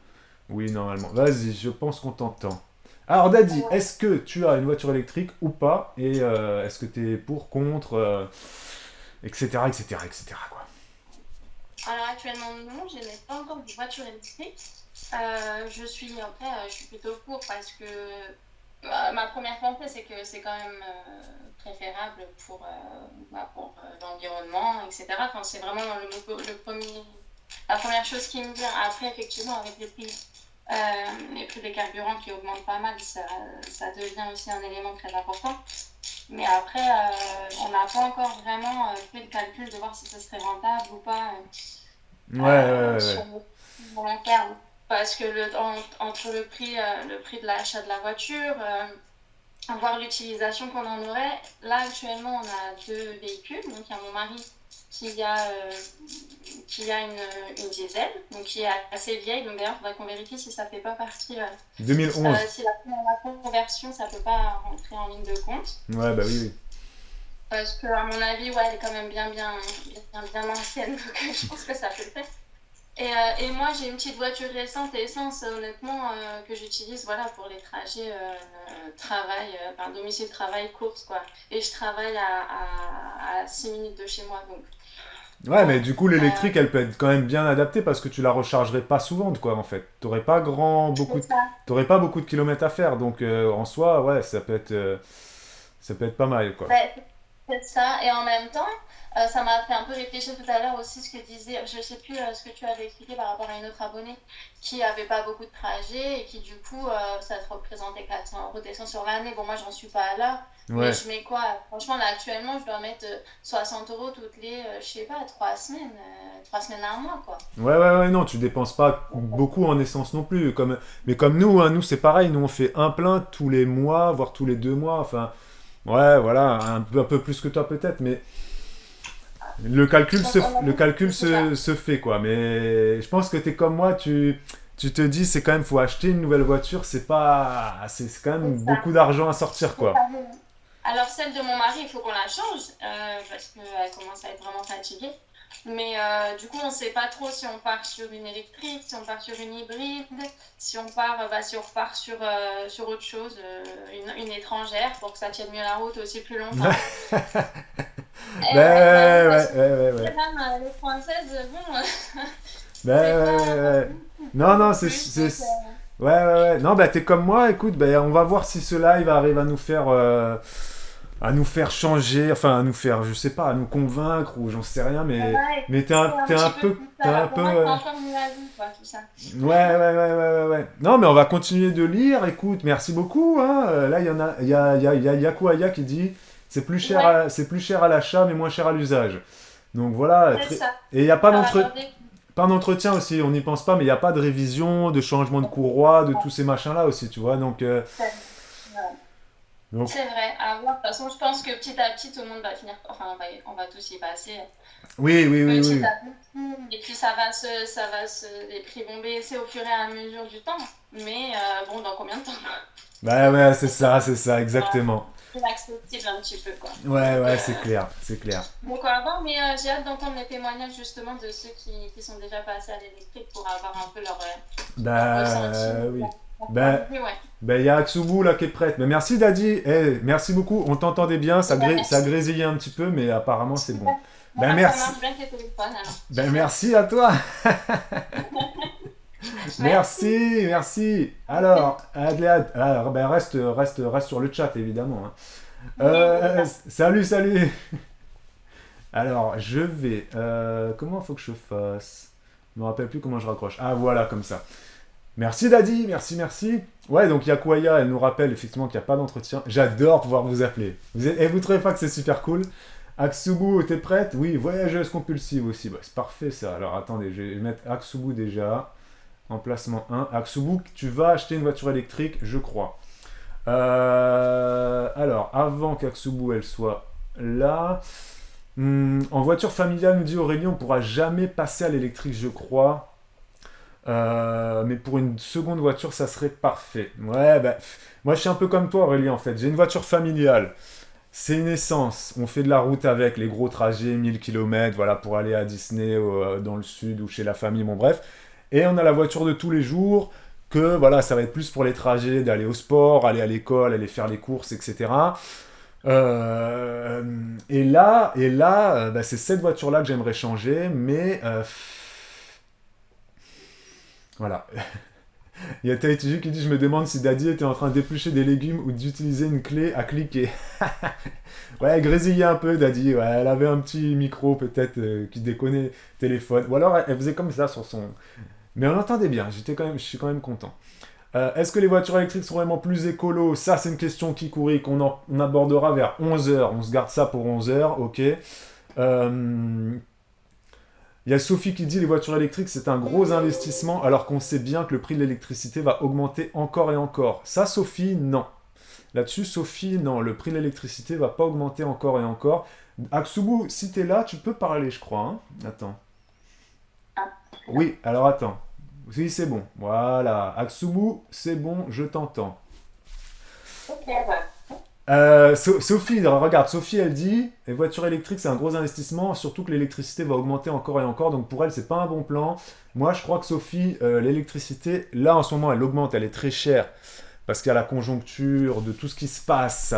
Oui, normalement. Vas-y, je pense qu'on t'entend. Alors, Daddy, Ouais. est-ce que tu as une voiture électrique ou pas? Et est-ce que tu es pour, contre, etc., etc., etc., quoi. Alors actuellement non, je n'ai pas encore de voiture électrique. Je suis plutôt pour parce que ma première pensée c'est que c'est quand même préférable pour l'environnement, etc. Enfin, c'est vraiment le premier. la première chose qui me vient. Après, effectivement, avec les prix des carburants qui augmentent pas mal, ça devient aussi un élément très important. Mais après, on n'a pas encore vraiment fait le calcul de voir si ce serait rentable ou pas Ouais, ouais, ouais, sur ouais. le long terme. Parce que entre le prix de l'achat de la voiture, voir l'utilisation qu'on en aurait. Là, actuellement, on a deux véhicules. Donc, il y a mon mari qui a, euh, qui a une diesel, donc qui est assez vieille. Donc, d'ailleurs, il faudrait qu'on vérifie si ça ne fait pas partie, 2011. si la conversion, ça ne peut pas rentrer en ligne de compte. Ouais, bah oui, oui. Parce que, à mon avis, ouais, elle est quand même bien ancienne. Donc, je pense que ça peut le faire. Et moi, j'ai une petite voiture récente essence, honnêtement, que j'utilise voilà, pour les trajets travail, enfin, domicile-travail, course, quoi. Et je travaille à 6 minutes de chez moi, donc Ouais, mais bon, du coup, euh, l'électrique, elle peut être quand même bien adaptée parce que tu la rechargerais pas souvent, quoi, en fait. c'est ça. T'aurais pas beaucoup de kilomètres à faire, donc en soi, ouais, ça peut être pas mal, quoi. Ouais, c'est ça. Et en même temps, ça m'a fait un peu réfléchir tout à l'heure aussi ce que disait, je sais plus ce que tu avais expliqué par rapport à une autre abonnée qui avait pas beaucoup de trajets et qui du coup, ça te représentait 400 € d'essence sur l'année. Bon, moi, j'en suis pas là, mais Ouais. je mets quoi? Franchement, là, actuellement, je dois mettre 60 € toutes les, je sais pas, 3 semaines, 3 semaines à un mois, quoi. Ouais, non, tu dépenses pas beaucoup en essence non plus. Mais comme nous, hein, nous c'est pareil, nous on fait un plein tous les mois, voire tous les 2 mois. Enfin, ouais, voilà, un peu plus que toi peut-être, mais Donc, on a le calcul c'est ça. se fait, quoi. Mais je pense que t'es comme moi, tu te dis, c'est quand même, faut acheter une nouvelle voiture, c'est quand même C'est ça. beaucoup d'argent à sortir, C'est quoi. ça. Alors, celle de mon mari, il faut qu'on la change parce qu'elle commence à être vraiment fatiguée. Mais du coup, on ne sait pas trop si on part sur une électrique, si on part sur une hybride, si on repart sur autre chose, une étrangère pour que ça tienne mieux la route aussi plus longtemps. Et ouais, bah oui, Ben parce ouais, que ouais. même les françaises, bon, Ben c'est pas ouais. pas Non, non, non plus. ouais. Non, bah t'es comme moi, écoute, ben on va voir si ce live arrive à nous faire changer, enfin à nous faire, je sais pas, à nous convaincre ou j'en sais rien, Ouais, mais c'est un petit peu tout t'es ça. un Là. Pour peu, moi, c'est encore mieux à vie, quoi, tout ça. ouais. Non, mais on va continuer de lire, écoute, merci beaucoup, hein. Là, il y en a, il y a Yakuaya qui dit, Ouais, c'est plus cher à l'achat, mais moins cher à l'usage. Donc voilà, c'est ça. et il n'y a pas Alors, attendez. pas d'entretien aussi, on n'y pense pas, mais il n'y a pas de révision, de changement de courroie, de tous ces machins-là aussi, tu vois. Donc C'est vrai, à voir. De toute façon, je pense que petit à petit, tout le monde va finir. Enfin, on va tous y passer petit oui. à petit. Et puis, les prix vont baisser au fur et à mesure du temps. Mais bon, dans combien de temps? Bah ouais, c'est ça, Voilà. exactement. C'est accessible un petit peu, quoi. Ouais, c'est clair, c'est clair. Donc, on va voir. Mais j'ai hâte d'entendre les témoignages, justement, de ceux qui sont déjà passés à l'électrique pour avoir un peu leur ressenti. Oui. Leur point Bah, de vue, ouais. il y a Aksubu là qui est prête. Mais merci Daddy, merci beaucoup, on t'entendait bien, Et ben, ça merci. grésillait un petit peu, mais apparemment c'est bon. Bon, bah, ça Merci, marche bien que les téléphones, alors. merci à toi. Merci. Merci. Alors, Adléad, alors, ben reste sur le chat évidemment, hein. Oui, c'est ça. Salut. Alors, je vais. Comment faut que je fasse? Je me rappelle plus comment je raccroche. Ah, voilà, comme ça. Merci Daddy, merci. Ouais, donc Yakuaya, elle nous rappelle effectivement qu'il n'y a pas d'entretien. J'adore pouvoir vous appeler. Vous trouvez pas que c'est super cool? Aksubu, t'es prête? Oui, voyageuse compulsive aussi. Bah, c'est parfait ça. Alors attendez, je vais mettre Aksubu déjà. Emplacement 1. Aksubu, tu vas acheter une voiture électrique, je crois. Alors, avant qu'Aksubu elle soit là. En voiture familiale, nous dit Aurélie, on ne pourra jamais passer à l'électrique, je crois. Mais pour une seconde voiture, ça serait parfait. Ouais, bah, moi je suis un peu comme toi, Aurélie, en fait. J'ai une voiture familiale. C'est une essence. On fait de la route avec les gros trajets, 1000 km, voilà, pour aller à Disney dans le sud ou chez la famille, bon bref. Et on a la voiture de tous les jours, que voilà, ça va être plus pour les trajets, d'aller au sport, aller à l'école, aller faire les courses, etc. Euh, bah, c'est cette voiture-là que j'aimerais changer, mais voilà. Il y a Taïtiju qui dit: Je me demande si Daddy était en train d'éplucher des légumes ou d'utiliser une clé à cliquer. Ouais, elle grésillait un peu, Daddy. Ouais, elle avait un petit micro, peut-être, qui déconnait téléphone. Ou alors, elle faisait comme ça sur son. Mais on entendait bien, je suis quand même content. Est-ce que les voitures électriques sont vraiment plus écolo? Ça, c'est une question qui courait on abordera vers 11 heures. On se garde ça pour 11 heures, ok. Il y a Sophie qui dit les voitures électriques c'est un gros investissement alors qu'on sait bien que le prix de l'électricité va augmenter encore et encore. Ça Sophie, non. Là-dessus Sophie, non. Le prix de l'électricité va pas augmenter encore et encore. Aksubu, si t'es là, tu peux parler je crois. Hein, attends. Oui, alors attends. Oui, c'est bon. Voilà. Aksubu, c'est bon, je t'entends. Ok, ouais. Sophie, regarde, Sophie elle dit les voitures électriques c'est un gros investissement, surtout que l'électricité va augmenter encore et encore, donc pour elle c'est pas un bon plan. Moi je crois que Sophie, l'électricité, là en ce moment elle augmente, elle est très chère parce qu'il y a la conjoncture de tout ce qui se passe,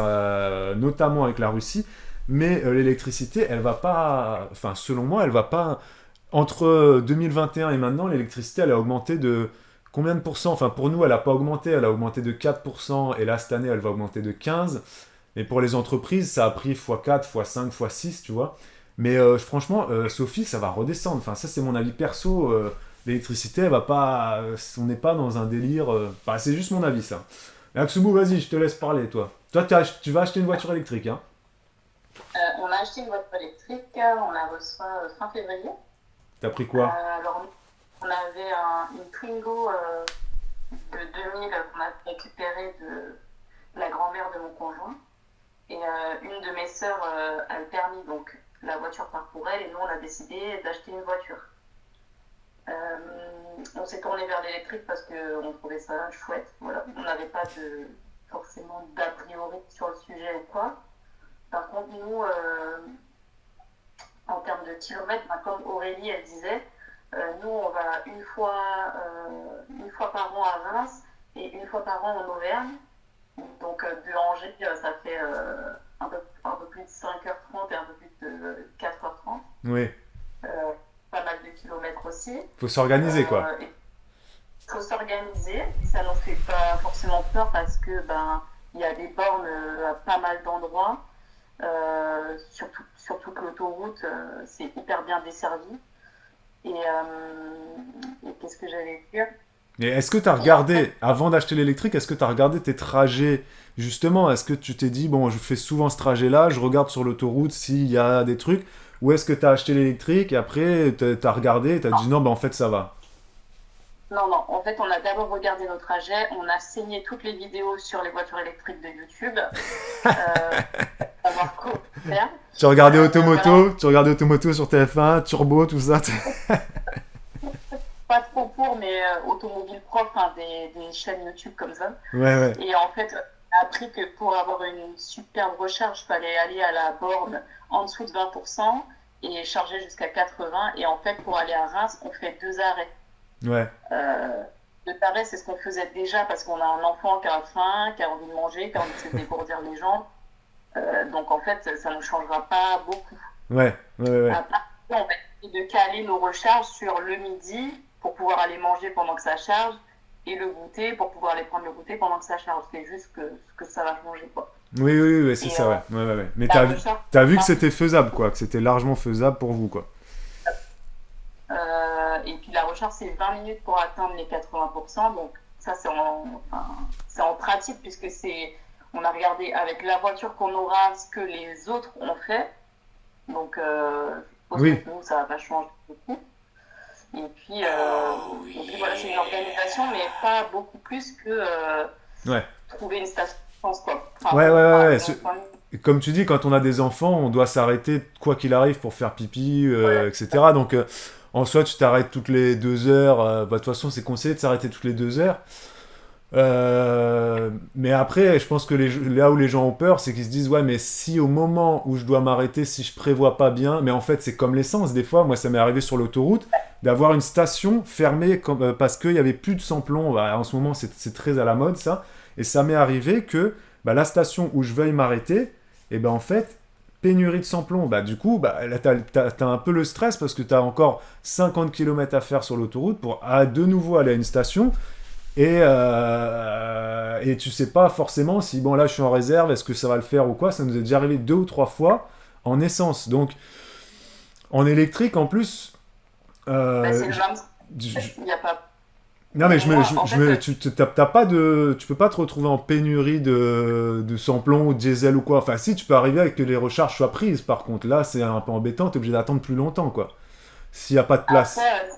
notamment avec la Russie, mais l'électricité elle va pas, enfin selon moi elle va pas, entre 2021 et maintenant l'électricité elle a augmenté de combien de pourcents? Enfin, pour nous, elle n'a pas augmenté, elle a augmenté de 4%, et là, cette année, elle va augmenter de 15%. Mais pour les entreprises, ça a pris x4, x5, x6, tu vois. Mais franchement, Sophie, ça va redescendre. Enfin, ça, c'est mon avis perso. L'électricité, elle va pas. On n'est pas dans un délire. Enfin, c'est juste mon avis, ça. Mais Aksumu, vas-y, je te laisse parler, toi. Toi, tu vas acheter une voiture électrique, hein? On a acheté une voiture électrique, on la reçoit fin février. T'as pris quoi? Alors, on avait une Twingo de 2000 qu'on a récupérée de la grand-mère de mon conjoint. Et une de mes sœurs a le permis, donc la voiture part pour elle. Et nous, on a décidé d'acheter une voiture. On s'est tourné vers l'électrique parce qu'on trouvait ça chouette. Voilà. On n'avait pas forcément d'a priori sur le sujet ou quoi. Par contre, nous, en termes de kilomètres, comme Aurélie, elle disait, nous, on va une fois par an à Reims et une fois par an en Auvergne. Donc, de Angers, ça fait un peu plus de 5h30 et un peu plus de 4h30. Oui. Pas mal de kilomètres aussi. Faut s'organiser, quoi. Il faut s'organiser. Ça ne nous fait pas forcément peur parce que il y a des bornes à pas mal d'endroits. Surtout que l'autoroute, c'est hyper bien desservi. Et qu'est-ce que j'allais dire? Et est-ce que tu as regardé, avant d'acheter l'électrique, est-ce que tu as regardé tes trajets, justement? Est-ce que tu t'es dit, bon, je fais souvent ce trajet-là, je regarde sur l'autoroute s'il y a des trucs, ou est-ce que tu as acheté l'électrique et après tu as regardé et tu as dit, non, en fait, ça va? Non, en fait, on a d'abord regardé nos trajets, on a saigné toutes les vidéos sur les voitures électriques de YouTube, savoir quoi faire. Tu regardais Automoto, voilà. Tu regardais Automoto sur TF1, Turbo, tout ça. Pas trop pour, mais Automobile Prof, des chaînes YouTube comme ça. Ouais. Et en fait, on a appris que pour avoir une superbe recharge, il fallait aller à la borne en dessous de 20% et charger jusqu'à 80%. Et en fait, pour aller à Reims, on fait 2 arrêts. Ouais. Le arrêt, c'est ce qu'on faisait déjà parce qu'on a un enfant qui a faim, qui a envie de manger, qui a envie de se dégourdir les jambes. Donc en fait, ça ne changera pas beaucoup. Ouais. Après, on va essayer de caler nos recharges sur le midi pour pouvoir aller manger pendant que ça charge et le goûter pour pouvoir aller prendre le goûter pendant que ça charge. C'est juste que ça va changer, quoi. Oui, c'est ça, ouais. Mais t'as vu que c'était faisable, quoi, que c'était largement faisable pour vous, quoi. Et puis la recharge, c'est 20 minutes pour atteindre les 80%. Donc ça, c'est en pratique puisque on a regardé avec la voiture qu'on aura ce que les autres ont fait. Donc, je pense que nous, ça va pas changer beaucoup. Et puis voilà, c'est une organisation, mais pas beaucoup plus que trouver une station de France, quoi. Ouais. Comme tu dis, quand on a des enfants, on doit s'arrêter quoi qu'il arrive pour faire pipi, etc. Donc, en soi, tu t'arrêtes toutes les 2 heures. De toute façon, c'est conseillé de s'arrêter toutes les 2 heures. Mais après, je pense que là où les gens ont peur, c'est qu'ils se disent, ouais, mais si au moment où je dois m'arrêter, si je prévois pas bien, mais en fait, c'est comme l'essence. Des fois, moi, ça m'est arrivé sur l'autoroute d'avoir une station fermée parce qu'il y avait plus de sans-plomb. En ce moment, c'est très à la mode, ça. Et ça m'est arrivé que la station où je veuille m'arrêter, et en fait, pénurie de sans-plomb. Du coup, là, t'as un peu le stress parce que t'as encore 50 km à faire sur l'autoroute pour de nouveau aller à une station. Et tu sais pas forcément si, bon, là, je suis en réserve, est-ce que ça va le faire ou quoi. Ça nous est déjà arrivé 2 ou 3 fois en essence. Donc, en électrique, en plus, C'est le je- même. je- Il n'y a pas. non mais Moi, en fait, t'as pas tu peux pas te retrouver en pénurie de samplon ou de diesel ou quoi. Enfin si, tu peux arriver avec que les recharges soient prises. Par contre, là, c'est un peu embêtant. T'es obligé d'attendre plus longtemps, quoi. S'il y a pas de place. après,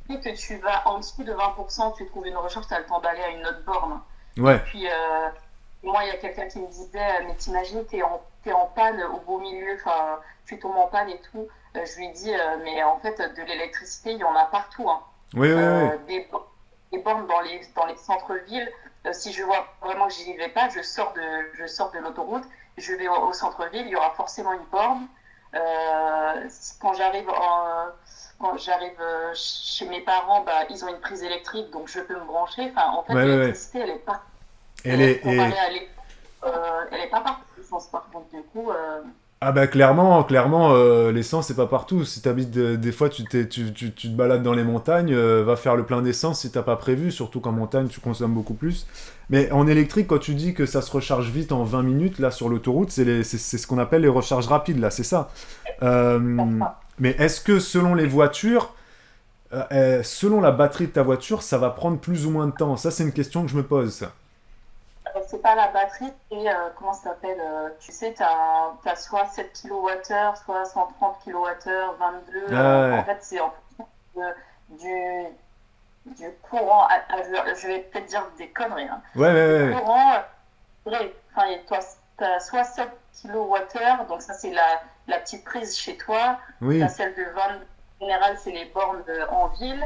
dès que tu vas en dessous de 20%, tu trouves une recherche, tu as le temps d'aller à une autre borne. Et Ouais, puis, moi, il y a quelqu'un qui me disait, mais t'imagines, t'es en panne au beau milieu, enfin, tu tombes en panne et tout. Je lui dis, mais en fait, de l'électricité, il y en a partout, hein. oui, oui, oui. Des bornes dans les centres-villes. Si je vois vraiment que j'y vais pas, je sors de l'autoroute, je vais au centre-ville, il y aura forcément une borne. Euh, quand j'arrive quand j'arrive chez mes parents, bah, ils ont une prise électrique, donc je peux me brancher. Enfin, en fait, Ouais, ouais, ouais. l'électricité, elle est pas, Elle est, comparée à l'électricité, elle est pas partout, l'essence, par contre, du coup. Ah bah clairement, l'essence c'est pas partout. Si t'habites des fois tu te balades dans les montagnes, va faire le plein d'essence si t'as pas prévu, surtout qu'en montagne tu consommes beaucoup plus. Mais en électrique, quand tu dis que ça se recharge vite en 20 minutes, là sur l'autoroute, c'est ce qu'on appelle les recharges rapides, là, c'est ça. Mais est-ce que selon les voitures, selon la batterie de ta voiture, ça va prendre plus ou moins de temps? Ça c'est une question que je me pose, ça. C'est pas la batterie, c'est, comment ça s'appelle, tu sais, t'as soit 7 kWh, soit 130 kWh, 22. Ah En ouais, fait, c'est en fonction du courant. Je vais peut-être dire des conneries, hein. ouais, ouais, Du ouais, ouais. courant, ouais, enfin, toi, t'as soit 7 kWh, donc ça, c'est la petite prise chez toi. T'as Oui. celle de 20, en général, c'est les bornes en ville,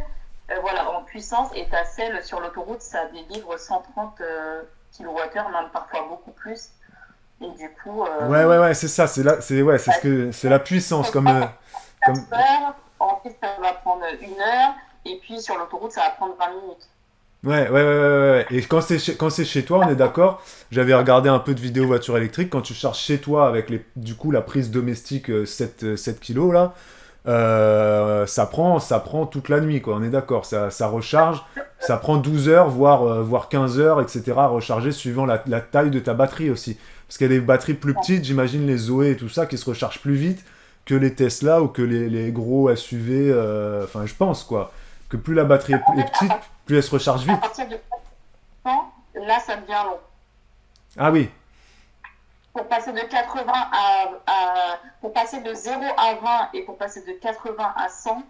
voilà, en puissance, et t'as celle sur l'autoroute, ça délivre 130 kWh, même parfois beaucoup plus. Et du coup, Ouais, ouais, ouais, c'est ça, ouais, c'est ce que, c'est la puissance, comme, 4 comme, heures, ensuite ça va prendre 1 heure, et puis sur l'autoroute, ça va prendre 20 minutes. ouais, ouais, ouais, ouais, ouais. Et quand c'est chez toi, on est d'accord. J'avais regardé un peu de vidéos voitures électriques. Quand tu charges chez toi avec du coup la prise domestique 7 kilos là, ça prend toute la nuit, quoi. On est d'accord. Ça recharge. Ça prend 12 heures, voire 15 heures, etc. à recharger suivant la taille de ta batterie aussi. Parce qu'il y a des batteries plus petites, j'imagine les Zoé et tout ça, qui se rechargent plus vite que les Tesla ou que les gros SUV. Enfin, je pense, quoi. Que plus la batterie En est fait, petite, plus elle se recharge à vite. partir de 400, là, ça devient long. Ah oui, Pour passer de 80 pour passer de 0 à 20 et pour passer de 80 à 100,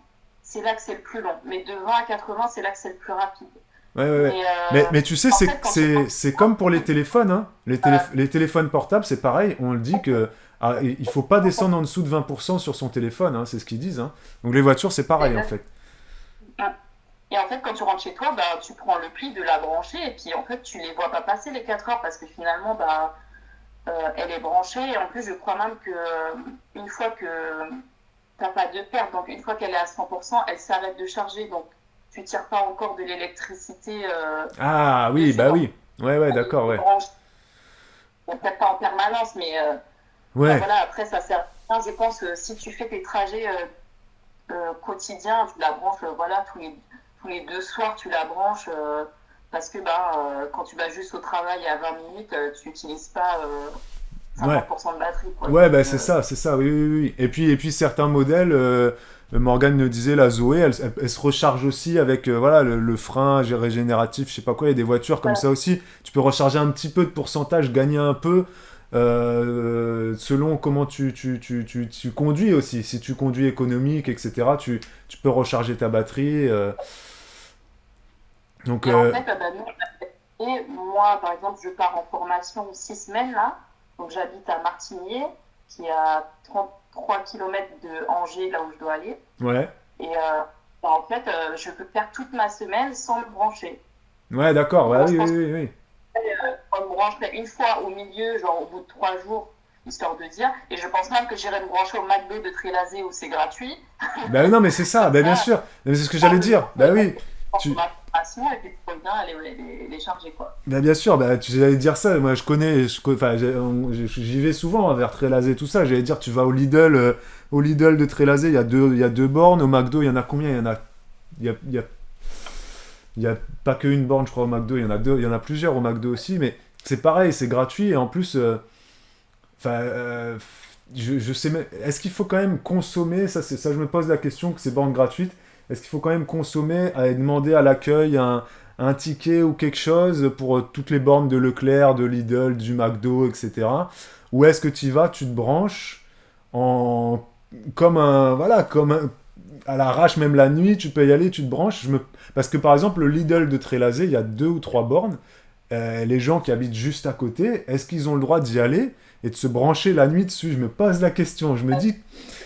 c'est là que c'est le plus long. Mais de 20 à 80, c'est là que c'est le plus rapide. ouais, ouais, ouais. Mais Mais tu sais, en fait, quand tu prends c'est comme pour les téléphones, hein. Les téléphones portables, c'est pareil. On le dit que il faut pas descendre en dessous de 20% sur son téléphone, hein, c'est ce qu'ils disent, hein. Donc les voitures, c'est pareil, en fait. et en fait, quand tu rentres chez toi, bah, tu prends le pli de la brancher et puis en fait, tu les vois pas passer les 4 heures parce que finalement, bah, elle est branchée. Et en plus, je crois même que une fois que t'as pas de perte, donc une fois qu'elle est à 100%, elle s'arrête de charger. Donc, tu tires pas encore de l'électricité Ah oui, dessus. bah Donc, oui. Ouais, ouais, elle d'accord, est ouais. branchée. Bon, peut-être pas en permanence, mais bah, Ouais, voilà, après, ça sert. Je pense que si tu fais tes trajets quotidiens, tu la branches, voilà, tous les 2 soirs, tu la branches parce que bah, quand tu vas juste au travail à 20 minutes, tu n'utilises pas ouais. 50% de batterie, quoi. Ouais, Donc, bah c'est ça, oui, oui, oui. Et puis certains modèles, Morgane me disait, la Zoé, elle se recharge aussi avec voilà, le frein régénératif, je sais pas quoi, il y a des voitures comme voilà. ça aussi. Tu peux recharger un petit peu de pourcentage, gagner un peu, selon comment tu conduis aussi. Si tu conduis économique, etc., tu peux recharger ta batterie. Donc, Et en fait, bah, nous, et moi, par exemple, je pars en formation 6 semaines là. Donc, j'habite à Martigné, qui est à 33 km de Angers, là où je dois aller. ouais. Et bah, en fait, je peux faire toute ma semaine sans me brancher. Ouais, d'accord, ouais, Bon, je oui, pense oui, oui, oui. qu'on me brancherait une fois au milieu, genre au bout de 3 jours, histoire de dire. Et je pense même que j'irai me brancher au McDo de Trélazé où c'est gratuit. Ben non, mais c'est ça, Comme ben bien ça, sûr. Mais c'est ce que je j'allais le dire. jour, Ben oui. pour Tu, ma formation, et puis pour bien les charger, quoi. ben bien sûr, ben, j'allais dire ça. Moi, je connais, enfin, j'y vais souvent hein, vers Trélazé, tout ça. J'allais dire, tu vas au Lidl de Trélazé, il y a deux bornes. Au McDo, il y en a combien? Il y en a Il n'y a pas qu'une borne, je crois, au McDo, il y en a deux, il y en a plusieurs au McDo aussi, mais c'est pareil, c'est gratuit, et en plus, enfin, je sais même, est-ce qu'il faut quand même consommer, ça, je me pose la question, que ces bornes gratuites, est-ce qu'il faut quand même consommer, et demander à l'accueil un ticket ou quelque chose pour toutes les bornes de Leclerc, de Lidl, du McDo, etc. Ou est-ce que tu y vas, tu te branches en comme un voilà comme à l'arrache même la nuit, tu peux y aller, tu te branches. Parce que par exemple le Lidl de Trélazé, il y a 2 ou 3 bornes. Les gens qui habitent juste à côté, est-ce qu'ils ont le droit d'y aller et de se brancher la nuit dessus? Je me pose la question. Je me dis,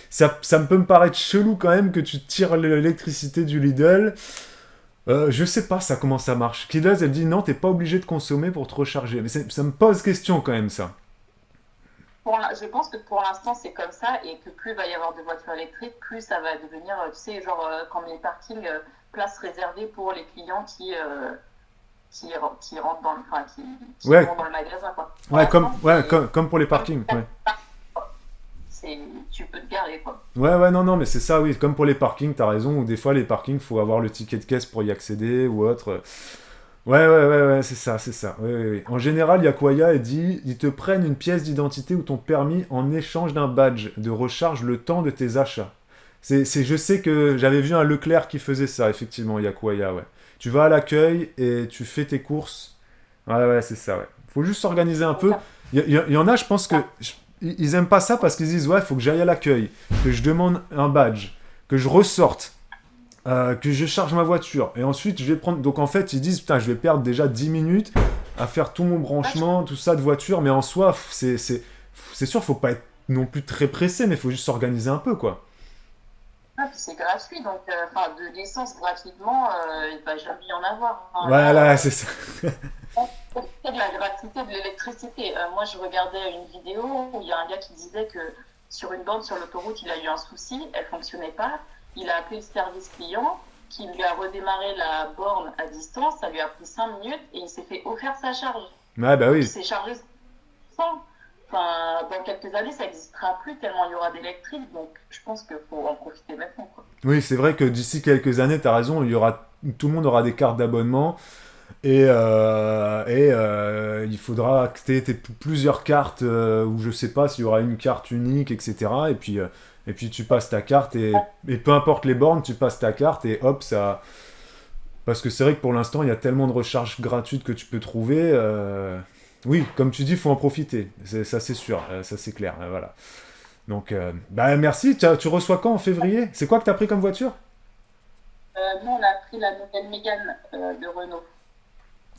ça me peut me paraître chelou quand même que tu tires l'électricité du Lidl. Je sais pas ça comment ça marche. Kidaz, elle dit non, t'es pas obligé de consommer pour te recharger. Mais ça me pose question quand même ça. Je pense que pour l'instant, c'est comme ça et que plus il va y avoir de voitures électriques, plus ça va devenir, tu sais, genre comme les parkings, places réservées pour les clients qui rentrent dans le, enfin, qui Ouais, vont dans le magasin, quoi. Pour ouais, l'instant, comme pour les parkings. Ouais. c'est, tu peux te garer, quoi. Ouais, non, non, mais c'est ça, oui. Comme pour les parkings, t'as raison. Ou des fois, les parkings, faut avoir le ticket de caisse pour y accéder ou autre. Ouais, c'est ça, c'est ça. Ouais, ouais, ouais. En général, Yakwaya, elle dit, ils te prennent une pièce d'identité ou ton permis en échange d'un badge de recharge le temps de tes achats. Je sais que j'avais vu un Leclerc qui faisait ça, effectivement, Yakwaya, ouais. Tu vas à l'accueil et tu fais tes courses. Ouais, c'est ça, ouais. Faut juste s'organiser un peu. Il y en a, je pense que ils aiment pas ça parce qu'ils disent, ouais, faut que j'aille à l'accueil, que je demande un badge, que je ressorte. Que je charge ma voiture et ensuite je vais prendre. Donc en fait, ils disent putain, je vais perdre déjà 10 minutes à faire tout mon branchement, tout ça de voiture, mais en soi, c'est sûr, faut pas être non plus très pressé, mais faut juste s'organiser un peu quoi. Ah, puis c'est gratuit, donc enfin, de l'essence gratuitement, il va jamais y en avoir, hein. Voilà, c'est ça. C'est de la gratuité de l'électricité. Moi, je regardais une vidéo où il y a un gars qui disait que sur une borne sur l'autoroute, il a eu un souci, elle fonctionnait pas. Il a appelé le service client qui lui a redémarré la borne à distance. Ça lui a pris 5 minutes et il s'est fait offrir sa charge. Ouais, bah Donc, il oui. s'est chargé sans. Enfin, dans quelques années, ça n'existera plus tellement il y aura d'électrique. Donc, je pense qu'il faut en profiter maintenant, quoi. Oui, c'est vrai que d'ici quelques années, t'as raison, tout le monde aura des cartes d'abonnement et il faudra que t'aies plusieurs cartes ou je sais pas s'il y aura une carte unique, etc. Et puis tu passes ta carte et peu importe les bornes, tu passes ta carte et hop, ça. Parce que c'est vrai que pour l'instant, il y a tellement de recharges gratuites que tu peux trouver. Oui, comme tu dis, il faut en profiter. Ça, c'est sûr. Ça, c'est clair. Voilà. Donc, bah, merci. Tu reçois quand en février? C'est quoi que tu as pris comme voiture? Nous, on a pris la nouvelle Mégane de Renault.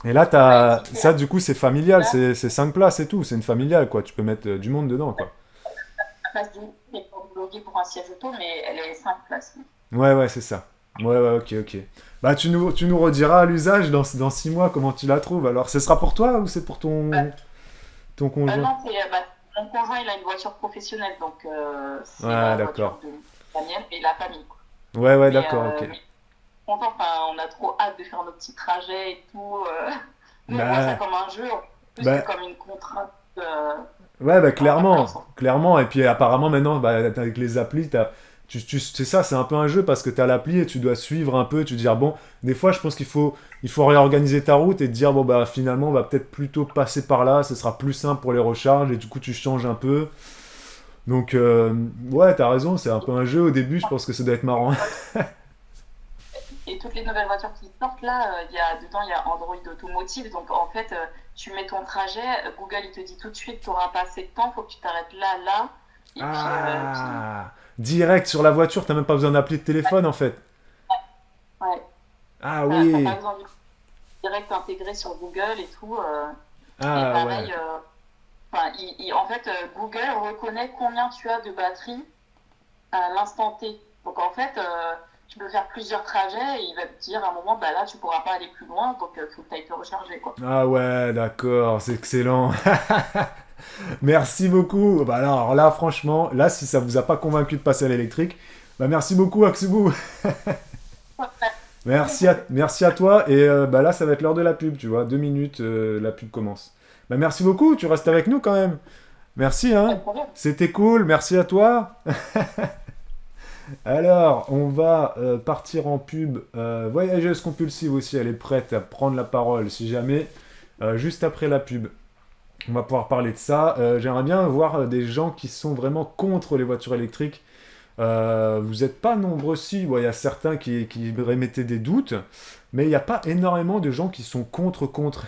Et là, On a équipé ça, du coup, c'est familial. la C'est 5 places et tout. C'est une familiale, quoi. Tu peux mettre du monde dedans, quoi. place du qui est homologuée pour un siège auto, mais elle est 5 places. Ouais, c'est ça. Ouais, ok. Bah, tu nous rediras à l'usage dans 6 mois comment tu la trouves. Alors, ce sera pour toi ou c'est pour ton conjoint? Non, mon conjoint, il a une voiture professionnelle, donc c'est Ouais, la voiture d'accord. de la mienne et la famille, quoi. Ouais, Mais d'accord, ok. content, enfin, on a trop hâte de faire nos petits trajets et tout. Nous, on voit ça Bah, comme un jeu, plus que bah, comme une contrainte Ouais, bah en clairement, vacances, hein. clairement. Et puis apparemment maintenant, bah, avec les applis, c'est ça, c'est un peu un jeu parce que tu as l'appli et tu dois suivre un peu, tu te dire, bon, des fois je pense qu'il faut réorganiser ta route et te dire, bon, bah finalement on va peut-être plutôt passer par là, ce sera plus simple pour les recharges et du coup tu changes un peu. Donc, ouais, t'as raison, c'est un peu un jeu au début, je pense que ça doit être marrant. Et toutes les nouvelles voitures qui sortent là, dedans il y a Android Automotive. Donc en fait, tu mets ton trajet, Google il te dit tout de suite, tu n'auras pas assez de temps, faut que tu t'arrêtes là, là. Et Ah, direct sur la voiture, t'as même pas besoin d'appeler de téléphone en fait. ouais, Ah t'as pas oui, besoin de direct intégré sur Google et tout. Et ah ouais. pareil, enfin, en fait, Google reconnaît combien tu as de batterie à l'instant T. Donc en fait, tu peux faire plusieurs trajets et il va te dire à un moment, bah là, tu pourras pas aller plus loin, donc il faut que tu ailles te recharger, quoi. Ah ouais, d'accord, c'est excellent. Merci beaucoup. Bah alors là, franchement, là, si ça vous a pas convaincu de passer à l'électrique, bah merci beaucoup, Aksubu. Merci à toi. Et bah là, ça va être l'heure de la pub, tu vois. 2 minutes, la pub commence. Bah merci beaucoup, tu restes avec nous quand même. Merci, Pas hein. de problème. C'était cool, merci à toi. Alors, on va partir en pub. Voyageuse compulsive aussi, elle est prête à prendre la parole si jamais. Juste après la pub, on va pouvoir parler de ça. J'aimerais bien voir des gens qui sont vraiment contre les voitures électriques. Vous n'êtes pas nombreux si, bon, il y a certains qui émettaient des doutes, mais il n'y a pas énormément de gens qui sont contre.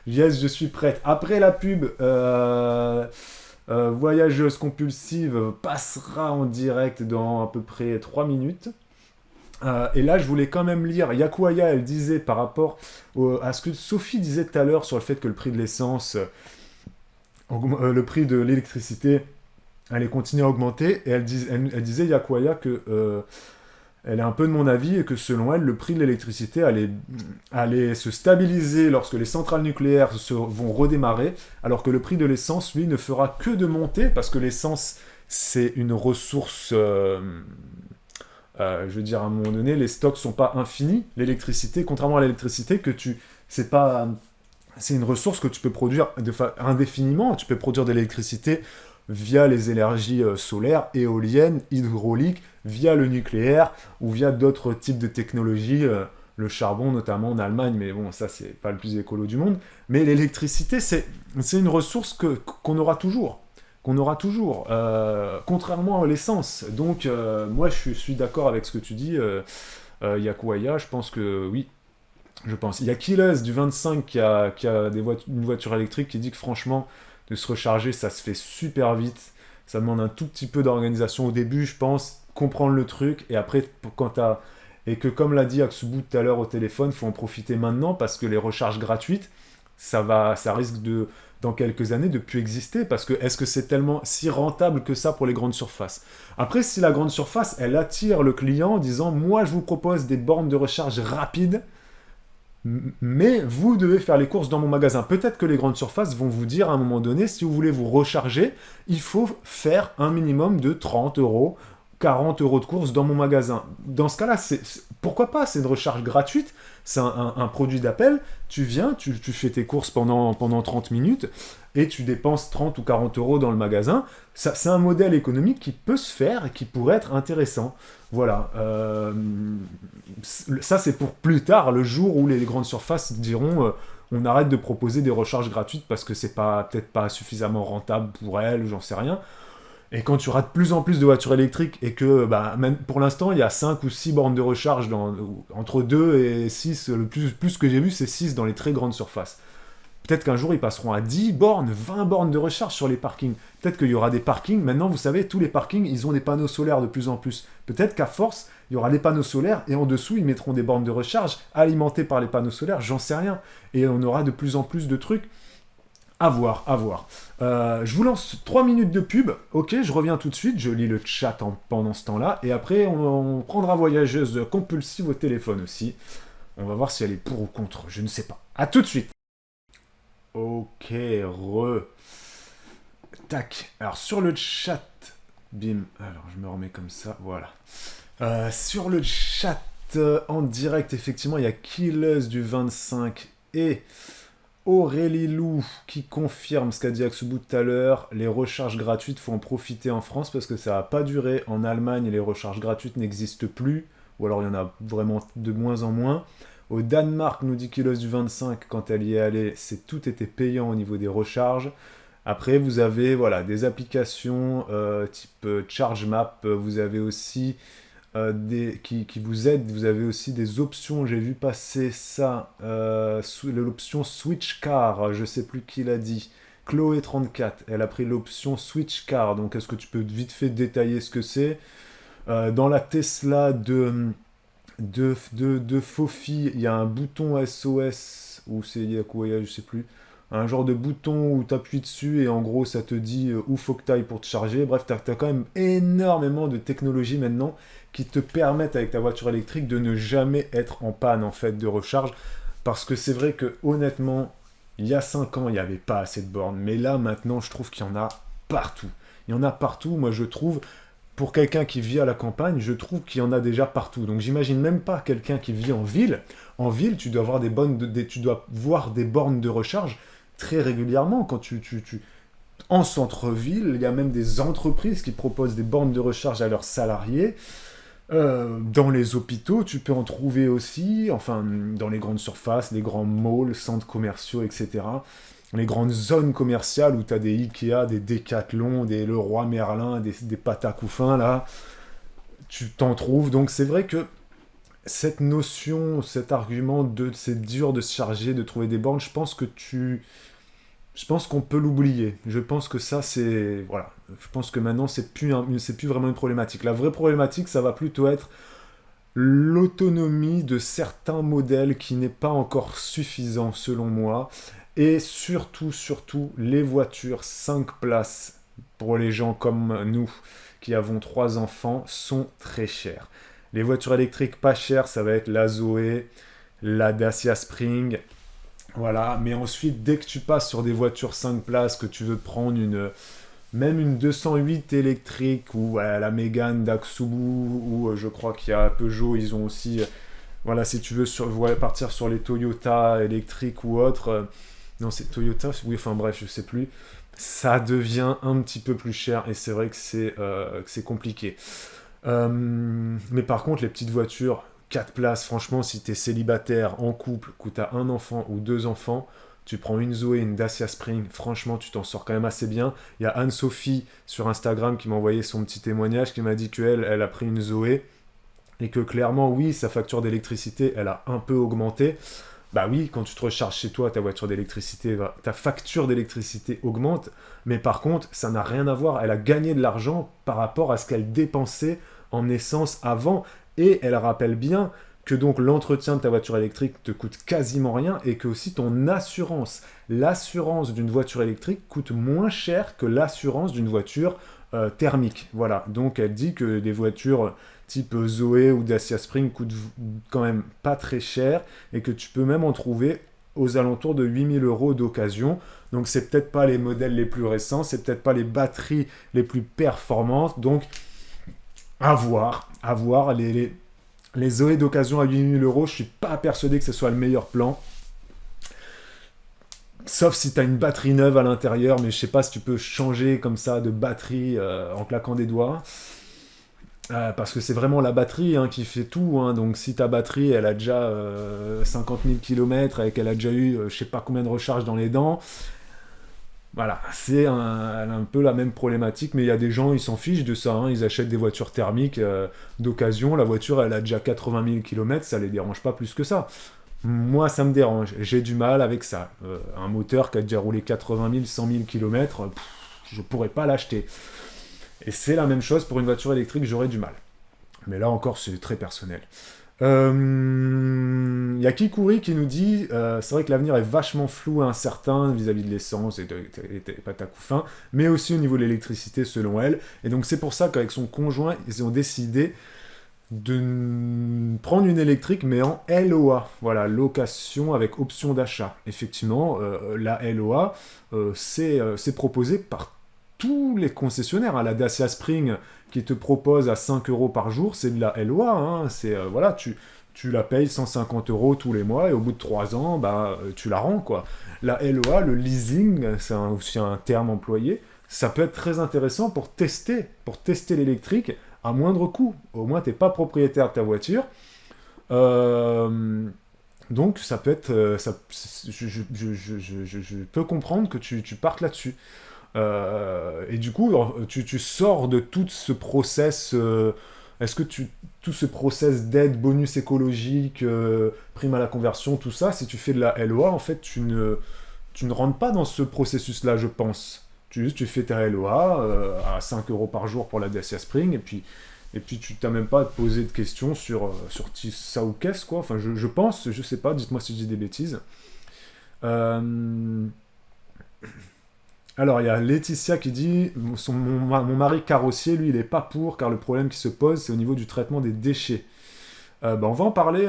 Yes, je suis prête. Après la pub, Voyageuse compulsive passera en direct dans à peu près 3 minutes. Et là, je voulais quand même lire, Yakuaya, elle disait par rapport à ce que Sophie disait tout à l'heure sur le fait que le prix de l'essence, le prix de l'électricité allait continuer à augmenter, et elle disait, Yakuaya, que elle est un peu de mon avis, et que selon elle, le prix de l'électricité allait se stabiliser lorsque les centrales nucléaires vont redémarrer, alors que le prix de l'essence, lui, ne fera que de monter, parce que l'essence, c'est une ressource... je veux dire, à un moment donné, les stocks sont pas infinis. L'électricité, contrairement à l'électricité, c'est une ressource que tu peux produire indéfiniment. Tu peux produire de l'électricité via les énergies solaires, éoliennes, hydrauliques, via le nucléaire ou via d'autres types de technologies, le charbon notamment en Allemagne, mais bon, ça c'est pas le plus écolo du monde. Mais l'électricité, c'est une ressource qu'on aura toujours. Contrairement à l'essence. Donc, moi, je suis d'accord avec ce que tu dis, Yakuaya. Je pense que oui, je pense. Il y a Killers du 25 qui a une voiture électrique qui dit que franchement, de se recharger, ça se fait super vite. Ça demande un tout petit peu d'organisation au début, je pense, comprendre le truc, et après, et que comme l'a dit Aksubu tout à l'heure au téléphone, faut en profiter maintenant parce que les recharges gratuites, ça risque dans quelques années de plus exister, parce que est-ce que c'est tellement si rentable que ça pour les grandes surfaces? Après, si la grande surface, elle attire le client en disant, moi je vous propose des bornes de recharge rapides, mais vous devez faire les courses dans mon magasin. Peut-être que les grandes surfaces vont vous dire à un moment donné, si vous voulez vous recharger, il faut faire un minimum de 30 euros, 40 euros de courses dans mon magasin. Dans ce cas-là, pourquoi pas? C'est une recharge gratuite, c'est un produit d'appel. Tu viens, tu fais tes courses pendant 30 minutes et tu dépenses 30 ou 40 euros dans le magasin. C'est un modèle économique qui peut se faire et qui pourrait être intéressant. Voilà. Ça, c'est pour plus tard, le jour où les grandes surfaces diront on arrête de proposer des recharges gratuites parce que c'est peut-être pas suffisamment rentable pour elles, j'en sais rien. Et quand tu auras de plus en plus de voitures électriques et que, même pour l'instant, il y a 5 ou 6 bornes de recharge entre 2 et 6, le plus que j'ai vu, c'est 6 dans les très grandes surfaces. Peut-être qu'un jour, ils passeront à 10 bornes, 20 bornes de recharge sur les parkings. Peut-être qu'il y aura des parkings. Maintenant, vous savez, tous les parkings, ils ont des panneaux solaires de plus en plus. Peut-être qu'à force, il y aura des panneaux solaires et en dessous, ils mettront des bornes de recharge alimentées par les panneaux solaires. J'en sais rien. Et on aura de plus en plus de trucs. À voir. Je vous lance 3 minutes de pub. Ok, je reviens tout de suite. Je lis le chat pendant ce temps-là. Et après, on prendra Voyageuse compulsive au téléphone aussi. On va voir si elle est pour ou contre. Je ne sais pas. À tout de suite. Ok, tac. Alors, sur le chat... Bim. Alors, je me remets comme ça. Voilà. Sur le chat, en direct, effectivement, il y a Killers du 25 et... Aurélie Lou qui confirme ce qu'a dit Aksubu tout à l'heure, les recharges gratuites, faut en profiter en France parce que ça va pas durer. En Allemagne, les recharges gratuites n'existent plus, ou alors il y en a vraiment de moins en moins. Au Danemark, nous dit Kilos du 25, quand elle y est allée, tout était payant au niveau des recharges. Après, vous avez des applications type ChargeMap, vous avez aussi qui vous aident, vous avez aussi des options, j'ai vu passer ça, l'option Switch Car, je sais plus qui l'a dit, Chloé34, elle a pris l'option Switch Car, donc est-ce que tu peux vite fait détailler ce que c'est? Dans la Tesla de Fofi, il y a un bouton SOS, ou c'est Yakuaya, je sais plus, un genre de bouton où tu appuies dessus et en gros ça te dit où faut que tu ailles pour te charger. Bref, tu as quand même énormément de technologies maintenant qui te permettent avec ta voiture électrique de ne jamais être en panne en fait de recharge. Parce que c'est vrai que honnêtement, il y a 5 ans, il n'y avait pas assez de bornes. Mais là maintenant, je trouve qu'il y en a partout. Il y en a partout, moi je trouve... Pour quelqu'un qui vit à la campagne, je trouve qu'il y en a déjà partout. Donc j'imagine même pas quelqu'un qui vit en ville. En ville, tu dois voir des bornes de recharge très régulièrement quand en centre-ville. Il y a même des entreprises qui proposent des bornes de recharge à leurs salariés. Dans les hôpitaux, tu peux en trouver aussi, enfin, dans les grandes surfaces, les grands malls, centres commerciaux, etc. Les grandes zones commerciales où tu as des Ikea, des Decathlon, des Leroy Merlin, des pâtes à couffin, là, tu t'en trouves. Donc c'est vrai que cette notion, cet argument de c'est dur de se charger, de trouver des bornes, je pense qu'on peut l'oublier. Je pense que ça, c'est... Voilà. Je pense que maintenant, c'est plus vraiment une problématique. La vraie problématique, ça va plutôt être l'autonomie de certains modèles qui n'est pas encore suffisant, selon moi. Et surtout, les voitures 5 places, pour les gens comme nous, qui avons 3 enfants, sont très chères. Les voitures électriques pas chères, ça va être la Zoé, la Dacia Spring... Voilà, mais ensuite, dès que tu passes sur des voitures 5 places, que tu veux prendre même une 208 électrique, ou la Mégane d'Aksubu, ou je crois qu'il y a Peugeot, ils ont aussi... voilà, si tu veux partir sur les Toyota électriques ou autres... non, c'est Toyota, oui, enfin bref, je sais plus. Ça devient un petit peu plus cher, et c'est vrai que c'est compliqué. Mais par contre, les petites voitures... 4 places, franchement, si tu es célibataire, en couple, que tu as un enfant ou 2 enfants, tu prends une Zoé, une Dacia Spring, franchement, tu t'en sors quand même assez bien. Il y a Anne-Sophie sur Instagram qui m'a envoyé son petit témoignage, qui m'a dit elle a pris une Zoé, et que clairement, oui, sa facture d'électricité, elle a un peu augmenté. Bah oui, quand tu te recharges chez toi, ta facture d'électricité augmente, mais par contre, ça n'a rien à voir, elle a gagné de l'argent par rapport à ce qu'elle dépensait en essence avant. Et elle rappelle bien que donc l'entretien de ta voiture électrique te coûte quasiment rien et que aussi ton l'assurance d'une voiture électrique coûte moins cher que l'assurance d'une voiture thermique. Voilà, donc elle dit que des voitures type Zoé ou Dacia Spring coûtent quand même pas très cher et que tu peux même en trouver aux alentours de 8 000 € d'occasion. Donc c'est peut-être pas les modèles les plus récents, c'est peut-être pas les batteries les plus performantes, donc à voir, les Zoé d'occasion à 8 000 €, je suis pas persuadé que ce soit le meilleur plan. Sauf si tu as une batterie neuve à l'intérieur, mais je sais pas si tu peux changer comme ça de batterie en claquant des doigts. Parce que c'est vraiment la batterie qui fait tout. Donc si ta batterie, elle a déjà 50 000 km et qu'elle a déjà eu je sais pas combien de recharges dans les dents... Voilà, c'est un peu la même problématique, mais il y a des gens, ils s'en fichent de ça, ils achètent des voitures thermiques d'occasion, la voiture, elle a déjà 80 000 km, ça les dérange pas plus que ça. Moi, ça me dérange, j'ai du mal avec ça. Un moteur qui a déjà roulé 80 000, 100 000 km, je pourrais pas l'acheter. Et c'est la même chose pour une voiture électrique, j'aurais du mal. Mais là encore, c'est très personnel. Il y a Kikuri qui nous dit c'est vrai que l'avenir est vachement flou et incertain vis-à-vis de l'essence et des pâtes à couffin, mais aussi au niveau de l'électricité selon elle. Et donc c'est pour ça qu'avec son conjoint, ils ont décidé de prendre une électrique mais en LOA. Voilà, location avec option d'achat. Effectivement, la LOA, c'est proposé par tous les concessionnaires. La Dacia Spring qui te propose à 5 € par jour, c'est de la LOA. Voilà, tu la payes 150 € tous les mois et au bout de 3 ans, tu la rends, quoi. La LOA, le leasing, c'est aussi un terme employé, ça peut être très intéressant pour tester l'électrique à moindre coût. Au moins, tu n'es pas propriétaire de ta voiture. Donc, ça peut être... je peux comprendre que tu partes là-dessus. Et du coup, tu sors de tout ce process... est-ce que tout ce process d'aide, bonus écologique, prime à la conversion, tout ça, si tu fais de la LOA, en fait, tu ne rentres pas dans ce processus-là, je pense. Tu fais ta LOA à 5 € par jour pour la Dacia Spring, et puis tu n'as même pas à te poser de questions sur ça ou qu'est-ce, quoi. Enfin, je pense, je sais pas, dites-moi si je dis des bêtises. Alors, il y a Laetitia qui dit mon mari carrossier, lui, il n'est pas pour, car le problème qui se pose, c'est au niveau du traitement des déchets. On va en parler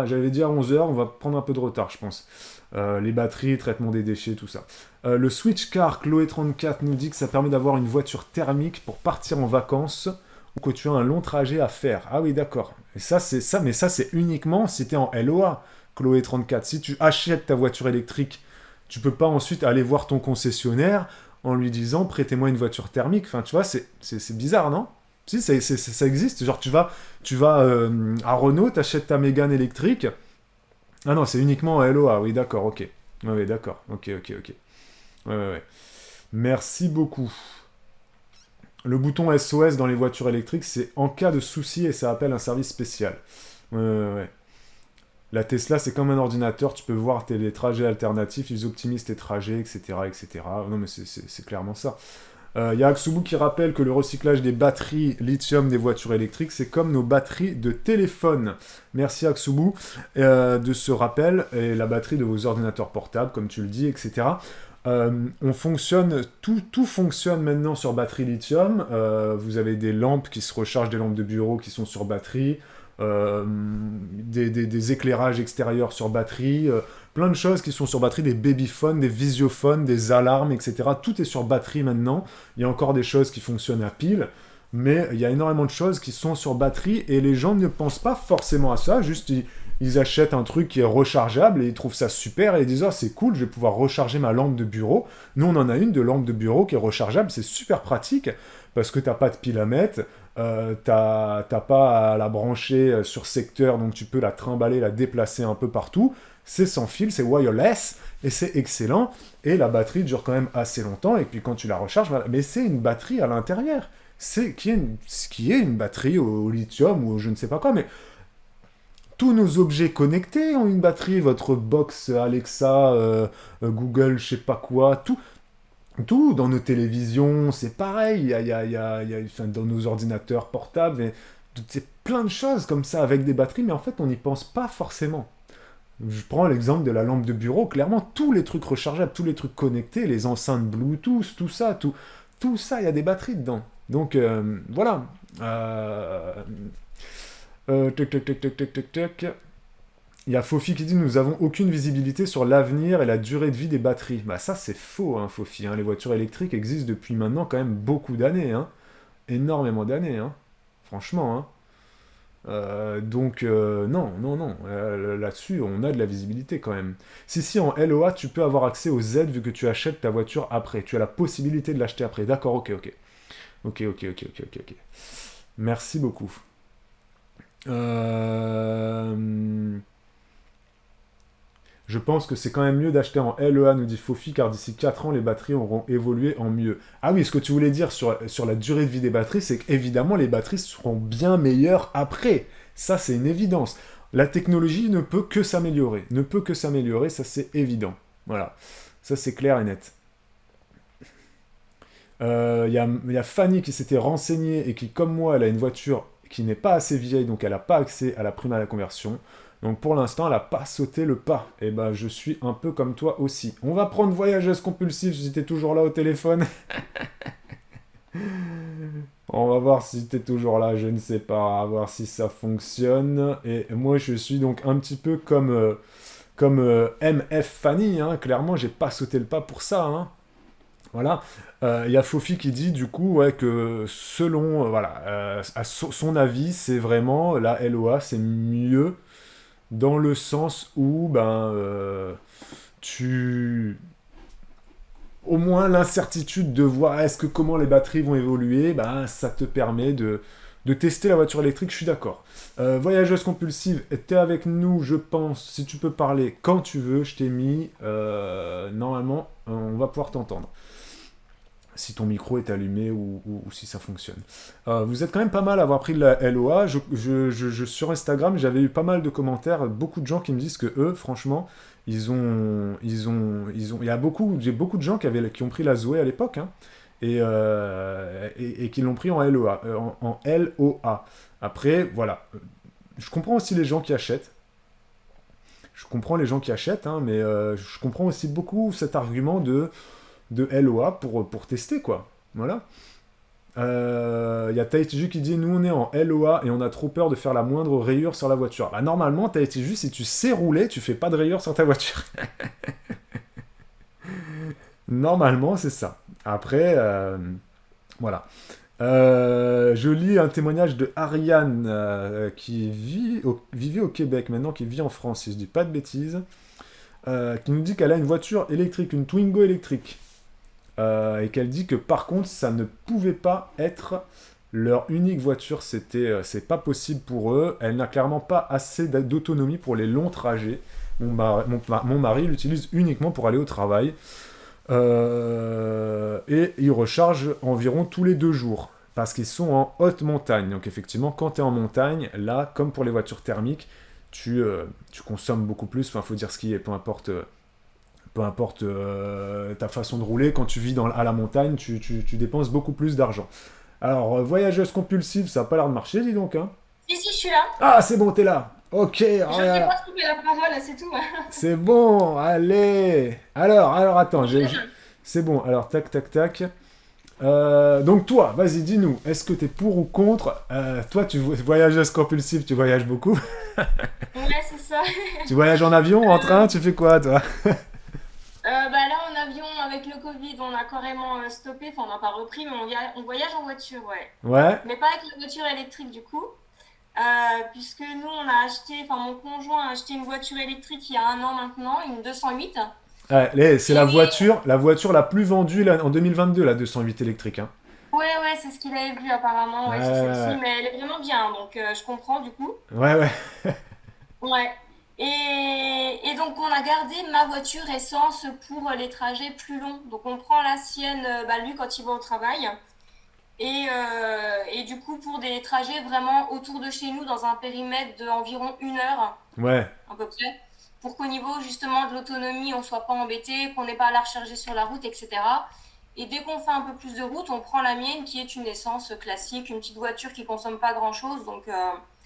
j'avais dit à 11h, on va prendre un peu de retard, je pense. Les batteries, traitement des déchets, tout ça. Le Switch Car, Chloé34, nous dit que ça permet d'avoir une voiture thermique pour partir en vacances ou que tu as un long trajet à faire. Ah oui, d'accord. Et ça, c'est uniquement si tu es en LOA, Chloé34. Si tu achètes ta voiture électrique, tu peux pas ensuite aller voir ton concessionnaire en lui disant prêtez-moi une voiture thermique. Enfin, tu vois, c'est bizarre, non? Si, ça existe. Genre, tu vas à Renault, t'achètes ta Mégane électrique. Ah non, c'est uniquement en LOA. Oui, d'accord, ok. Ouais, d'accord. Ok. Ouais. Merci beaucoup. Le bouton SOS dans les voitures électriques, c'est en cas de souci et ça appelle un service spécial. Ouais. La Tesla, c'est comme un ordinateur, tu peux voir les trajets alternatifs, ils optimisent tes trajets, etc. Non, mais c'est clairement ça. Il y a Aksubu qui rappelle que le recyclage des batteries lithium des voitures électriques, c'est comme nos batteries de téléphone. Merci Aksubu de ce rappel, et la batterie de vos ordinateurs portables, comme tu le dis, etc. Tout fonctionne maintenant sur batterie lithium. Vous avez des lampes qui se rechargent, des lampes de bureau qui sont sur batterie, des éclairages extérieurs sur batterie, plein de choses qui sont sur batterie, des babyphones, des visiophones, des alarmes, etc. Tout est sur batterie maintenant. Il y a encore des choses qui fonctionnent à pile, mais il y a énormément de choses qui sont sur batterie et les gens ne pensent pas forcément à ça, juste ils achètent un truc qui est rechargeable et ils trouvent ça super et ils disent « Oh, c'est cool, je vais pouvoir recharger ma lampe de bureau. » Nous, on en a une de lampe de bureau qui est rechargeable, c'est super pratique parce que t'as pas de pile à mettre, t'as pas à la brancher sur secteur, donc tu peux la trimballer, la déplacer un peu partout. C'est sans fil, c'est wireless et c'est excellent. Et la batterie dure quand même assez longtemps et puis quand tu la recharges, voilà. Mais c'est une batterie à l'intérieur. Qui est une batterie au lithium ou je ne sais pas quoi, mais tous nos objets connectés ont une batterie, votre box Alexa, Google, je sais pas quoi, tout dans nos télévisions, c'est pareil, enfin, dans nos ordinateurs portables, c'est plein de choses comme ça avec des batteries, mais en fait on n'y pense pas forcément. Je prends l'exemple de la lampe de bureau, clairement tous les trucs rechargeables, tous les trucs connectés, les enceintes Bluetooth, tout ça, il y a des batteries dedans. Donc voilà. Tac. Il y a Fofi qui dit « Nous avons aucune visibilité sur l'avenir et la durée de vie des batteries. » Bah ça c'est faux, hein, Fofi. Hein. Les voitures électriques existent depuis maintenant quand même beaucoup d'années. Hein. Énormément d'années. Hein. Franchement. Hein. Donc non. Là-dessus, on a de la visibilité quand même. Si, en LOA, tu peux avoir accès aux aides vu que tu achètes ta voiture après. Tu as la possibilité de l'acheter après. D'accord, ok. Merci beaucoup. Je pense que c'est quand même mieux d'acheter en LEA, nous dit Fofi, car d'ici 4 ans, les batteries auront évolué en mieux. Ah oui, ce que tu voulais dire sur la durée de vie des batteries, c'est qu'évidemment, les batteries seront bien meilleures après. Ça, c'est une évidence. La technologie ne peut que s'améliorer. Ça, c'est évident. Voilà. Ça, c'est clair et net. Il y a Fanny qui s'était renseignée et qui, comme moi, elle a une voiture qui n'est pas assez vieille, donc elle n'a pas accès à la prime à la conversion. Donc pour l'instant, elle n'a pas sauté le pas. Et ben, je suis un peu comme toi aussi. On va prendre Voyageuse Compulsive si t'es toujours là au téléphone. On va voir si t'es toujours là, je ne sais pas. À voir si ça fonctionne. Et moi, je suis donc un petit peu comme MF Fanny. Hein. Clairement, j'ai pas sauté le pas pour ça. Hein. Voilà. Il y a Fofi qui dit du coup que selon à son avis, c'est vraiment la LOA, c'est mieux dans le sens où au moins l'incertitude de voir comment les batteries vont évoluer, ça te permet de tester la voiture électrique, je suis d'accord. Voyageuse compulsive, t'es avec nous, je pense, si tu peux parler quand tu veux, je t'ai mis, normalement, on va pouvoir t'entendre. Si ton micro est allumé ou si ça fonctionne. Vous êtes quand même pas mal à avoir pris de la LOA. Sur Instagram, j'avais eu pas mal de commentaires, beaucoup de gens qui me disent que eux, franchement, il y a j'ai beaucoup de gens qui ont pris la Zoé à l'époque, hein, et qui l'ont pris en LOA, en LOA. Après, voilà. Je comprends aussi les gens qui achètent. Hein, mais je comprends aussi beaucoup cet argument de LOA pour tester, quoi. Voilà. Y a Taitiju qui dit « Nous, on est en LOA et on a trop peur de faire la moindre rayure sur la voiture. » Bah, normalement, Taitiju, si tu sais rouler, tu fais pas de rayure sur ta voiture. Normalement, c'est ça. Après, voilà. Je lis un témoignage de Ariane qui vivait au Québec, maintenant qui vit en France, si je dis pas de bêtises, qui nous dit qu'elle a une voiture électrique, une Twingo électrique. et qu'elle dit que par contre, ça ne pouvait pas être leur unique voiture, c'est pas possible pour eux. Elle n'a clairement pas assez d'autonomie pour les longs trajets. Mon mari l'utilise uniquement pour aller au travail. Et il recharge environ tous les 2 jours. Parce qu'ils sont en haute montagne. Donc effectivement, quand tu es en montagne, là, comme pour les voitures thermiques, tu consommes beaucoup plus. Enfin, il faut dire ce qui est, peu importe ta façon de rouler. Quand tu vis à la montagne, tu dépenses beaucoup plus d'argent. Alors, voyageuse compulsive, ça n'a pas l'air de marcher, dis donc. Hein. Si, je suis là. Ah, c'est bon, t'es là. Ok, Je ne sais pas trouver la parole, c'est tout. c'est bon, allez. Alors, attends, c'est bon. Alors, tac. Donc toi, vas-y, dis-nous, est-ce que t'es pour ou contre toi, tu voyageuse compulsive, tu voyages beaucoup. Ouais, c'est ça. Tu voyages en avion, en train, tu fais quoi, toi? Là, en avion, avec le Covid, on a carrément stoppé. Enfin, on n'a pas repris, mais on voyage en voiture, ouais. Ouais, Mais pas avec la voiture électrique, du coup. Puisque nous, mon conjoint a acheté une voiture électrique il y a 1 an maintenant, une 208. ouais, c'est Et la voiture la plus vendue là, en 2022, la 208 électrique. Hein. ouais, c'est ce qu'il avait vu apparemment, ouais, c'est celle-ci. Ouais, Mais elle est vraiment bien, donc je comprends, du coup. ouais. Ouais. Et donc on a gardé ma voiture essence pour les trajets plus longs. Donc on prend la sienne, lui quand il va au travail. Et du coup pour des trajets vraiment autour de chez nous dans un périmètre d'environ 1 heure Ouais, à peu près. Pour qu'au niveau justement de l'autonomie on soit pas embêté, qu'on n'ait pas à la recharger sur la route, etc. Et dès qu'on fait un peu plus de route, on prend la mienne qui est une essence classique, une petite voiture qui consomme pas grand-chose. Donc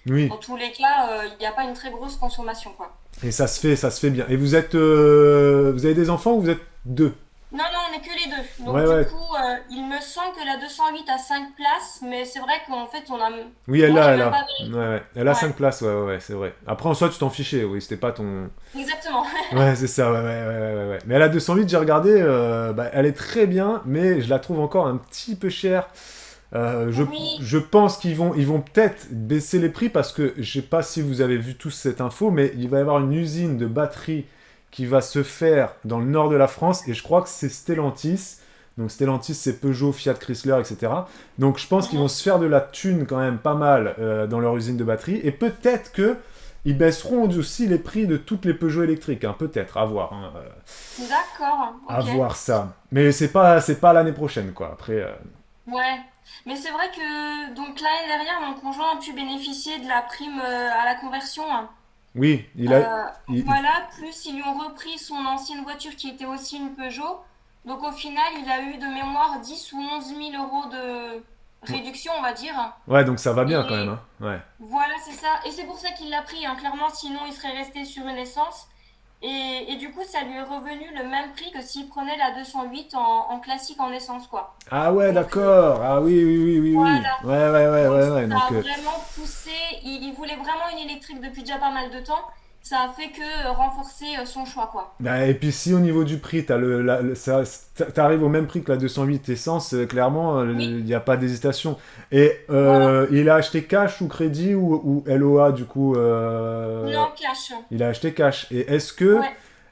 oui. dans tous les cas, il n'y a pas une très grosse consommation, quoi. Et ça se fait bien. Et vous avez des enfants ou vous êtes 2? Non, on n'est que les deux. Donc, Ouais, du ouais. coup, il me semble que la 208 a 5 places, mais c'est vrai qu'en fait, Oui, moi, j'ai elle même a. pas vérifié. Ouais. Elle a Ouais, 5 places, ouais, c'est vrai. Après, en soi, tu t'en fichais, oui, c'était pas ton... exactement. Ouais, c'est ça, ouais. Mais elle a 208, j'ai regardé, elle est très bien, mais je la trouve encore un petit peu chère. Oui, Je pense qu'ils vont peut-être baisser les prix parce que je sais pas si vous avez vu tous cette info, mais il va y avoir une usine de batterie qui va se faire dans le nord de la France et je crois que c'est Stellantis. Donc Stellantis, c'est Peugeot, Fiat Chrysler, etc. Donc je pense qu'ils vont mhm, se faire de la thune quand même pas mal dans leur usine de batterie et peut-être que ils baisseront aussi les prix de toutes les Peugeot électriques, hein, peut-être, à voir. Hein, d'accord, à ok. voir ça. Mais c'est pas l'année prochaine, quoi. Après, Ouais. Mais c'est vrai que donc l'année dernière, mon conjoint a pu bénéficier de la prime à la conversion, hein. oui, Euh, il- voilà, plus ils lui ont repris son ancienne voiture qui était aussi une Peugeot. Donc au final, il a eu de mémoire 10 ou 11 000 euros de réduction, on va dire. ouais, donc ça va bien quand même, Et hein. Ouais. voilà, c'est ça. Et c'est pour ça qu'il l'a pris, hein. Clairement, sinon il serait resté sur une essence. Et du coup, ça lui est revenu le même prix que s'il prenait la 208 en classique en essence, quoi. Ah ouais, Donc d'accord. Ah oui. voilà. Ouais. Ça Donc, a vraiment poussé. Il voulait vraiment une électrique depuis déjà pas mal de temps. Ça a fait que renforcer son choix, quoi. et puis si au niveau du prix, t'arrives au même prix que la 208 essence, clairement, Oui, il n'y a pas d'hésitation. Et voilà. il a acheté cash ou crédit ou LOA, du coup, Non, cash. il a acheté cash. Et Ouais.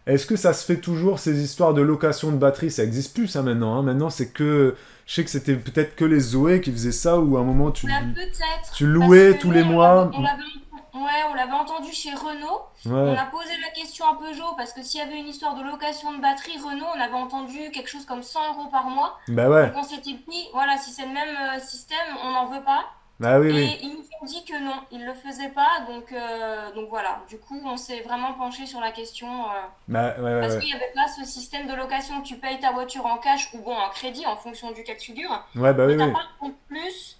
est-ce que ça se fait toujours, ces histoires de location de batterie? Ça existe plus, ça, maintenant. Hein. Maintenant, c'est que... Je sais que c'était peut-être que les Zoé qui faisaient ça, où à un moment, Bah, peut-être. tu Parce louais que tous nous, les mois. ouais, on l'avait entendu chez Renault. On Ouais, a posé la question à Peugeot parce que s'il y avait une histoire de location de batterie, Renault, on avait entendu quelque chose comme 100 euros par mois. bah ouais. Donc on s'était dit, voilà, si c'est le même système, on n'en veut pas. Bah oui. Et ils nous ont dit que non, ils le faisaient pas. Donc voilà, du coup, on s'est vraiment penché sur la question Bah parce ouais. qu'il n'y avait pas ce système de location. Tu payes ta voiture en cash ou bon en crédit en fonction du cas de figure. Ouais, bah Mais t'as oui. pas en plus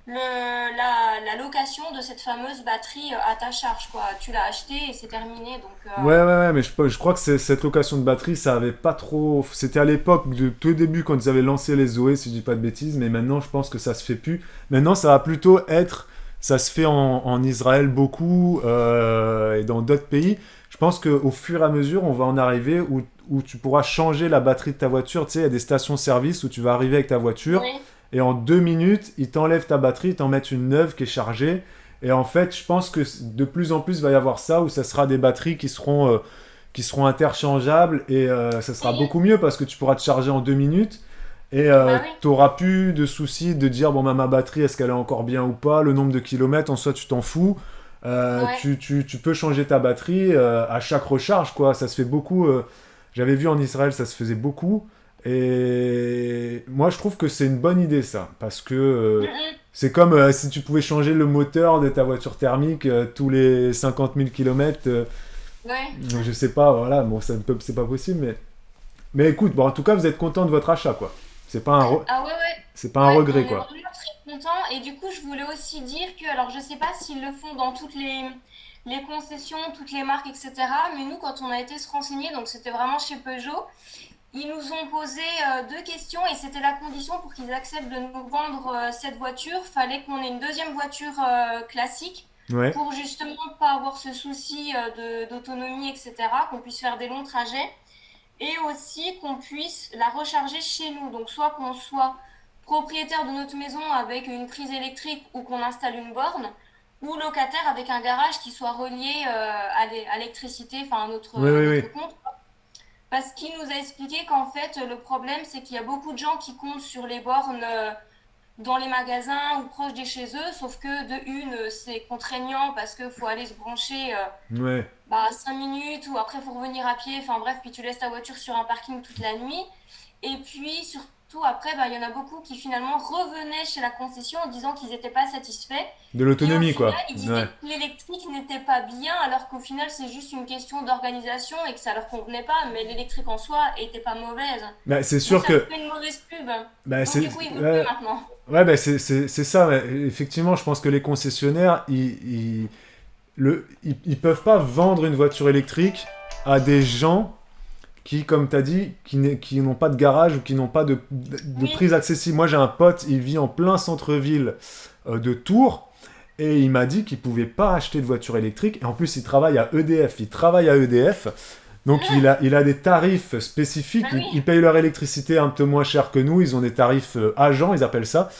la location de cette fameuse batterie à ta charge, quoi. Tu l'as acheté et c'est terminé. Ouais, mais je crois que cette location de batterie, ça avait pas trop. C'était à l'époque, de tout début, quand ils avaient lancé les Zoé, si je dis pas de bêtises, mais maintenant, je pense que ça se fait plus. Maintenant, ça va plutôt être. Ça se fait en Israël beaucoup et dans d'autres pays. Je pense qu'au fur et à mesure, on va en arriver où tu pourras changer la batterie de ta voiture. Tu sais, il y a des stations-service où tu vas arriver avec ta voiture Oui, et en 2 minutes, ils t'enlèvent ta batterie, ils t'en mettent une neuve qui est chargée. Et en fait, je pense que de plus en plus, il va y avoir ça, où ça sera des batteries qui seront interchangeables, et ça sera oui, beaucoup mieux parce que tu pourras te charger en 2 minutes. Et Bah oui. t'auras plus de soucis de dire, bon, bah, ma batterie, est-ce qu'elle est encore bien ou pas, le nombre de kilomètres, en soi, tu t'en fous. Ouais. Tu peux changer ta batterie à chaque recharge, quoi. Ça se fait beaucoup. J'avais vu en Israël, ça se faisait beaucoup. Et moi, je trouve que c'est une bonne idée, ça. Parce que Mm, c'est comme si tu pouvais changer le moteur de ta voiture thermique tous les 50 000 km. ouais. Je sais pas, voilà, bon, c'est pas possible, mais écoute, bon, en tout cas, vous êtes content de votre achat, quoi. C'est pas Ah ouais, ouais. c'est pas un Ouais, regret, on est quoi. vraiment très contents. Et du coup, je voulais aussi dire que, alors je sais pas s'ils le font dans toutes les concessions, toutes les marques, etc. Mais nous, quand on a été se renseigner, donc c'était vraiment chez Peugeot, ils nous ont posé deux questions et c'était la condition pour qu'ils acceptent de nous vendre cette voiture. Fallait qu'on ait une deuxième voiture classique Ouais, pour justement pas avoir ce souci d'autonomie, etc. Qu'on puisse faire des longs trajets et aussi qu'on puisse la recharger chez nous. Donc soit qu'on soit propriétaire de notre maison avec une prise électrique ou qu'on installe une borne, ou locataire avec un garage qui soit relié à l'électricité, enfin oui, à oui, oui. notre compte. Parce qu'il nous a expliqué qu'en fait, le problème, c'est qu'il y a beaucoup de gens qui comptent sur les bornes dans les magasins ou proches de chez eux, sauf que de une, c'est contraignant parce qu'il faut aller se brancher Ouais. 5 minutes ou après il faut revenir à pied, enfin bref, puis tu laisses ta voiture sur un parking toute la nuit. Et puis surtout après, il y en a beaucoup qui finalement revenaient chez la concession en disant qu'ils n'étaient pas satisfaits. De Et au l'autonomie, final, quoi. ils Ouais. disaient que l'électrique n'était pas bien, alors qu'au final, c'est juste une question d'organisation et que ça leur convenait pas, mais l'électrique en soi était pas mauvaise. Bah, c'est Donc sûr ça nous que. fait une mauvaise pub. Bah, Donc c'est. du coup, ils veulent plus Ouais, maintenant. ouais, bah, c'est ça. Ouais. Effectivement, je pense que les concessionnaires, ils peuvent pas vendre une voiture électrique à des gens qui, comme tu as dit, qui n'ont pas de garage ou qui n'ont pas de Oui, prise accessible. Moi, j'ai un pote, il vit en plein centre-ville de Tours, et il m'a dit qu'il pouvait pas acheter de voiture électrique. Et en plus, il travaille à EDF. Il travaille à EDF. Donc, il a des tarifs spécifiques. bah oui, Ils payent leur électricité un peu moins cher que nous. Ils ont des tarifs agents, ils appellent ça.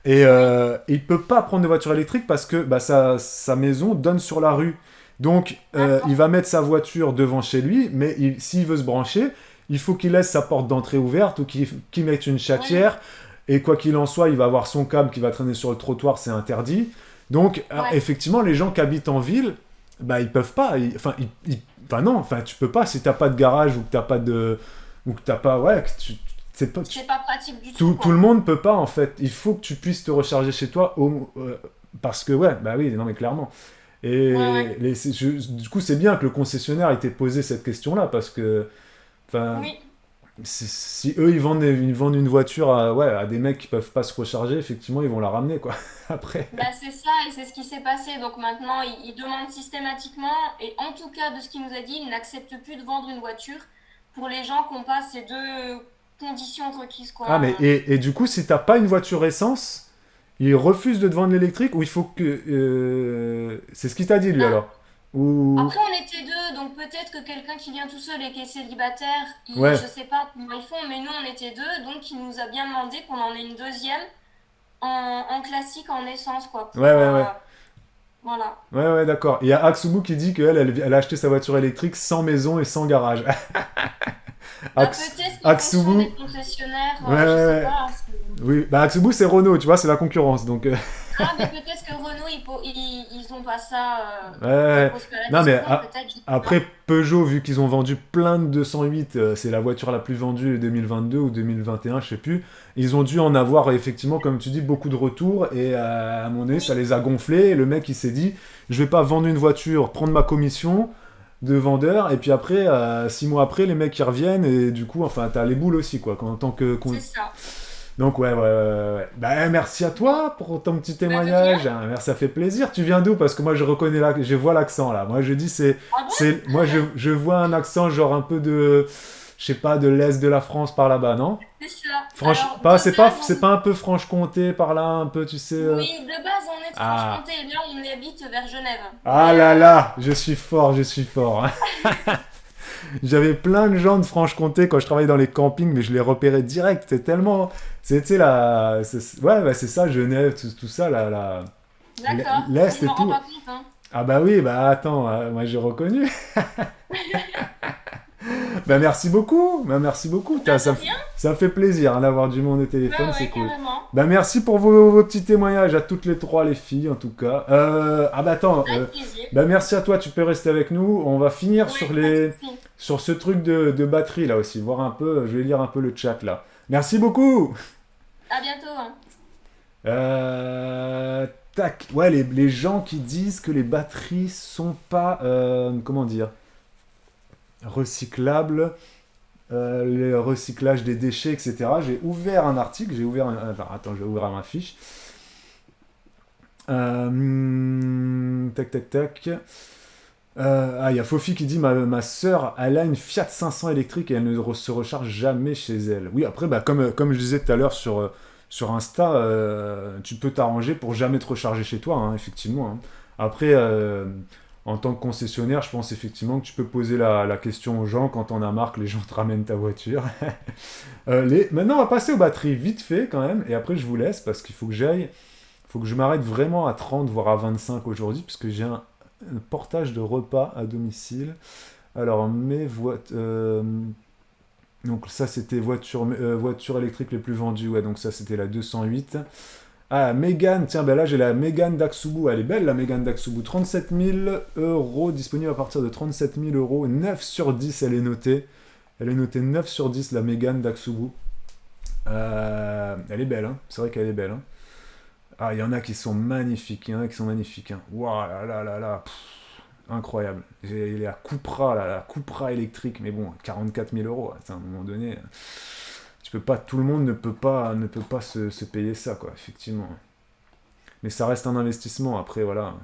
Et oui, il peut pas prendre de voiture électrique parce que bah, sa maison donne sur la rue. Donc, il d'accord. va mettre sa voiture devant chez lui, mais s'il veut se brancher, il faut qu'il laisse sa porte d'entrée ouverte ou qu'il mette une Oui, chatière. Et quoi qu'il en soit, il va avoir son câble qui va traîner sur le trottoir, c'est interdit. Donc, ouais. effectivement, les gens qui habitent en ville, bah, ils peuvent pas. Enfin, non, enfin, tu peux pas si t'as pas de garage ou que t'as pas de. Ou que t'as pas. Ouais, que c'est pas, C'est pas pratique du tout, tout le quoi. monde peut pas, en fait. Il faut que tu puisses te recharger chez toi parce que, ouais, bah oui, non, mais clairement. Ouais, ouais. Et du coup, c'est bien que le concessionnaire ait été posé cette question-là parce que, enfin, Oui. si eux ils vendent une voiture ouais, à des mecs qui peuvent pas se recharger, effectivement, ils vont la ramener quoi. Après. Bah, c'est ça, et c'est ce qui s'est passé. Donc maintenant, il demande systématiquement, et en tout cas, de ce qu'il nous a dit, il n'accepte plus de vendre une voiture pour les gens qui n'ont pas ces deux conditions requises, Ah, mais quoi. et du coup, si t'as pas une voiture essence, il refuse de te vendre l'électrique ou il faut que. C'est ce qu'il t'a dit lui Bah, alors. Ou. après, on était deux, donc peut-être que quelqu'un qui vient tout seul et qui est célibataire, Ouais, je sais pas comment ils font, mais nous, on était deux, donc il nous a bien demandé qu'on en ait une deuxième en classique, en essence, quoi, ouais, pour... ouais, ouais. voilà. Ouais, ouais, d'accord. Il y a Aksubu qui dit qu'elle a acheté sa voiture électrique sans maison et sans garage. Bah, peut-être qu'en fonction Aksubu. des concessionnaires, Ouais, ouais, je sais ouais. pas. Oui, bah Aksubu c'est Renault, tu vois, c'est la concurrence. Donc, Ah, mais peut-être que Renault, ils ont pas ça, ouais, ils ouais. posent pas la Non, mais question, peut-être, je sais après pas. Peugeot, vu qu'ils ont vendu plein de 208, c'est la voiture la plus vendue 2022 ou 2021, je sais plus. Ils ont dû en avoir effectivement, comme tu dis, beaucoup de retours et à mon avis, ça Oui, les a gonflés. Et le mec, il s'est dit, je vais pas vendre une voiture, prendre ma commission de vendeur et puis après, 6 mois après, les mecs ils reviennent et du coup, enfin, t'as les boules aussi quoi. En tant que c'est ça. donc ouais, ouais, ouais, ouais, ouais. Bah, merci à toi pour ton petit Bah, de rien. témoignage. Hein. Merci, ça fait plaisir. Tu viens d'où? Parce que moi je reconnais je vois l'accent là. Moi je dis Ah bon? moi je vois un accent genre un peu de, je sais pas, de l'est de la France par là-bas, non? C'est ça. Franche, Alors, de base, c'est pas un peu Franche-Comté par là, un peu, tu sais. oui, de base, on est de Ah, Franche-Comté, et là, on habite vers Genève. ah là là, je suis fort, je suis fort. Hein. J'avais plein de gens de Franche-Comté quand je travaillais dans les campings, mais je les repérais direct. C'est tellement. C'était la. Ouais, bah, c'est ça, Genève, tout ça, D'accord. Moi, je l'Est me et rends tout. pas compte, hein. Ah bah oui, bah attends, moi j'ai reconnu. Bah, merci beaucoup. Bah, merci beaucoup. Ça fait plaisir hein, d'avoir du monde au téléphone, Ouais, c'est cool. carrément. Bah, merci pour vos petits témoignages à toutes les trois, les filles, en tout cas. Ah, bah, attends. Avec plaisir. Bah, merci à toi, tu peux rester avec nous. On va finir Ouais, sur pas de souci. sur ce truc de batterie, là aussi. Voir un peu, je vais lire un peu le chat, là. Merci beaucoup. À bientôt. Hein. Tac. Ouais, les gens qui disent que les batteries sont pas, comment dire, recyclables, le recyclage des déchets, etc. J'ai ouvert un article, attends, je vais ouvrir ma fiche. Tac, tac, tac. Il y a Fofi qui dit ma sœur, elle a une Fiat 500 électrique et elle ne se recharge jamais chez elle. Oui, après, bah, comme je disais tout à l'heure sur Insta, tu peux t'arranger pour jamais te recharger chez toi, hein, effectivement. Hein. Après, en tant que concessionnaire, je pense effectivement que tu peux poser la question aux gens quand on a marre que les gens te ramènent ta voiture. Maintenant, on va passer aux batteries vite fait quand même, et après je vous laisse parce qu'il faut que j'aille. Il faut que je m'arrête vraiment à 30 voire à 25 aujourd'hui, puisque j'ai un portage de repas à domicile. Alors, donc ça, c'était voitures électriques les plus vendues. Ouais, donc ça, c'était la 208. Ah, Mégane, tiens, ben là, j'ai la Mégane d'Aksubu. Elle est belle, la Mégane d'Aksubu. 37 000 euros, disponible à partir de 37 000 euros. 9 sur 10, elle est notée. Elle est notée 9 sur 10, la Mégane d'Aksubu. Elle est belle, hein. C'est vrai qu'elle est belle, hein. Ah, il y en a qui sont magnifiques, hein. Waouh, là là là là, incroyable. J'ai la Cupra, la Cupra électrique, mais bon, 44 000 euros, à un moment donné, tout le monde ne peut pas se payer ça, quoi, effectivement. Mais ça reste un investissement, après, voilà.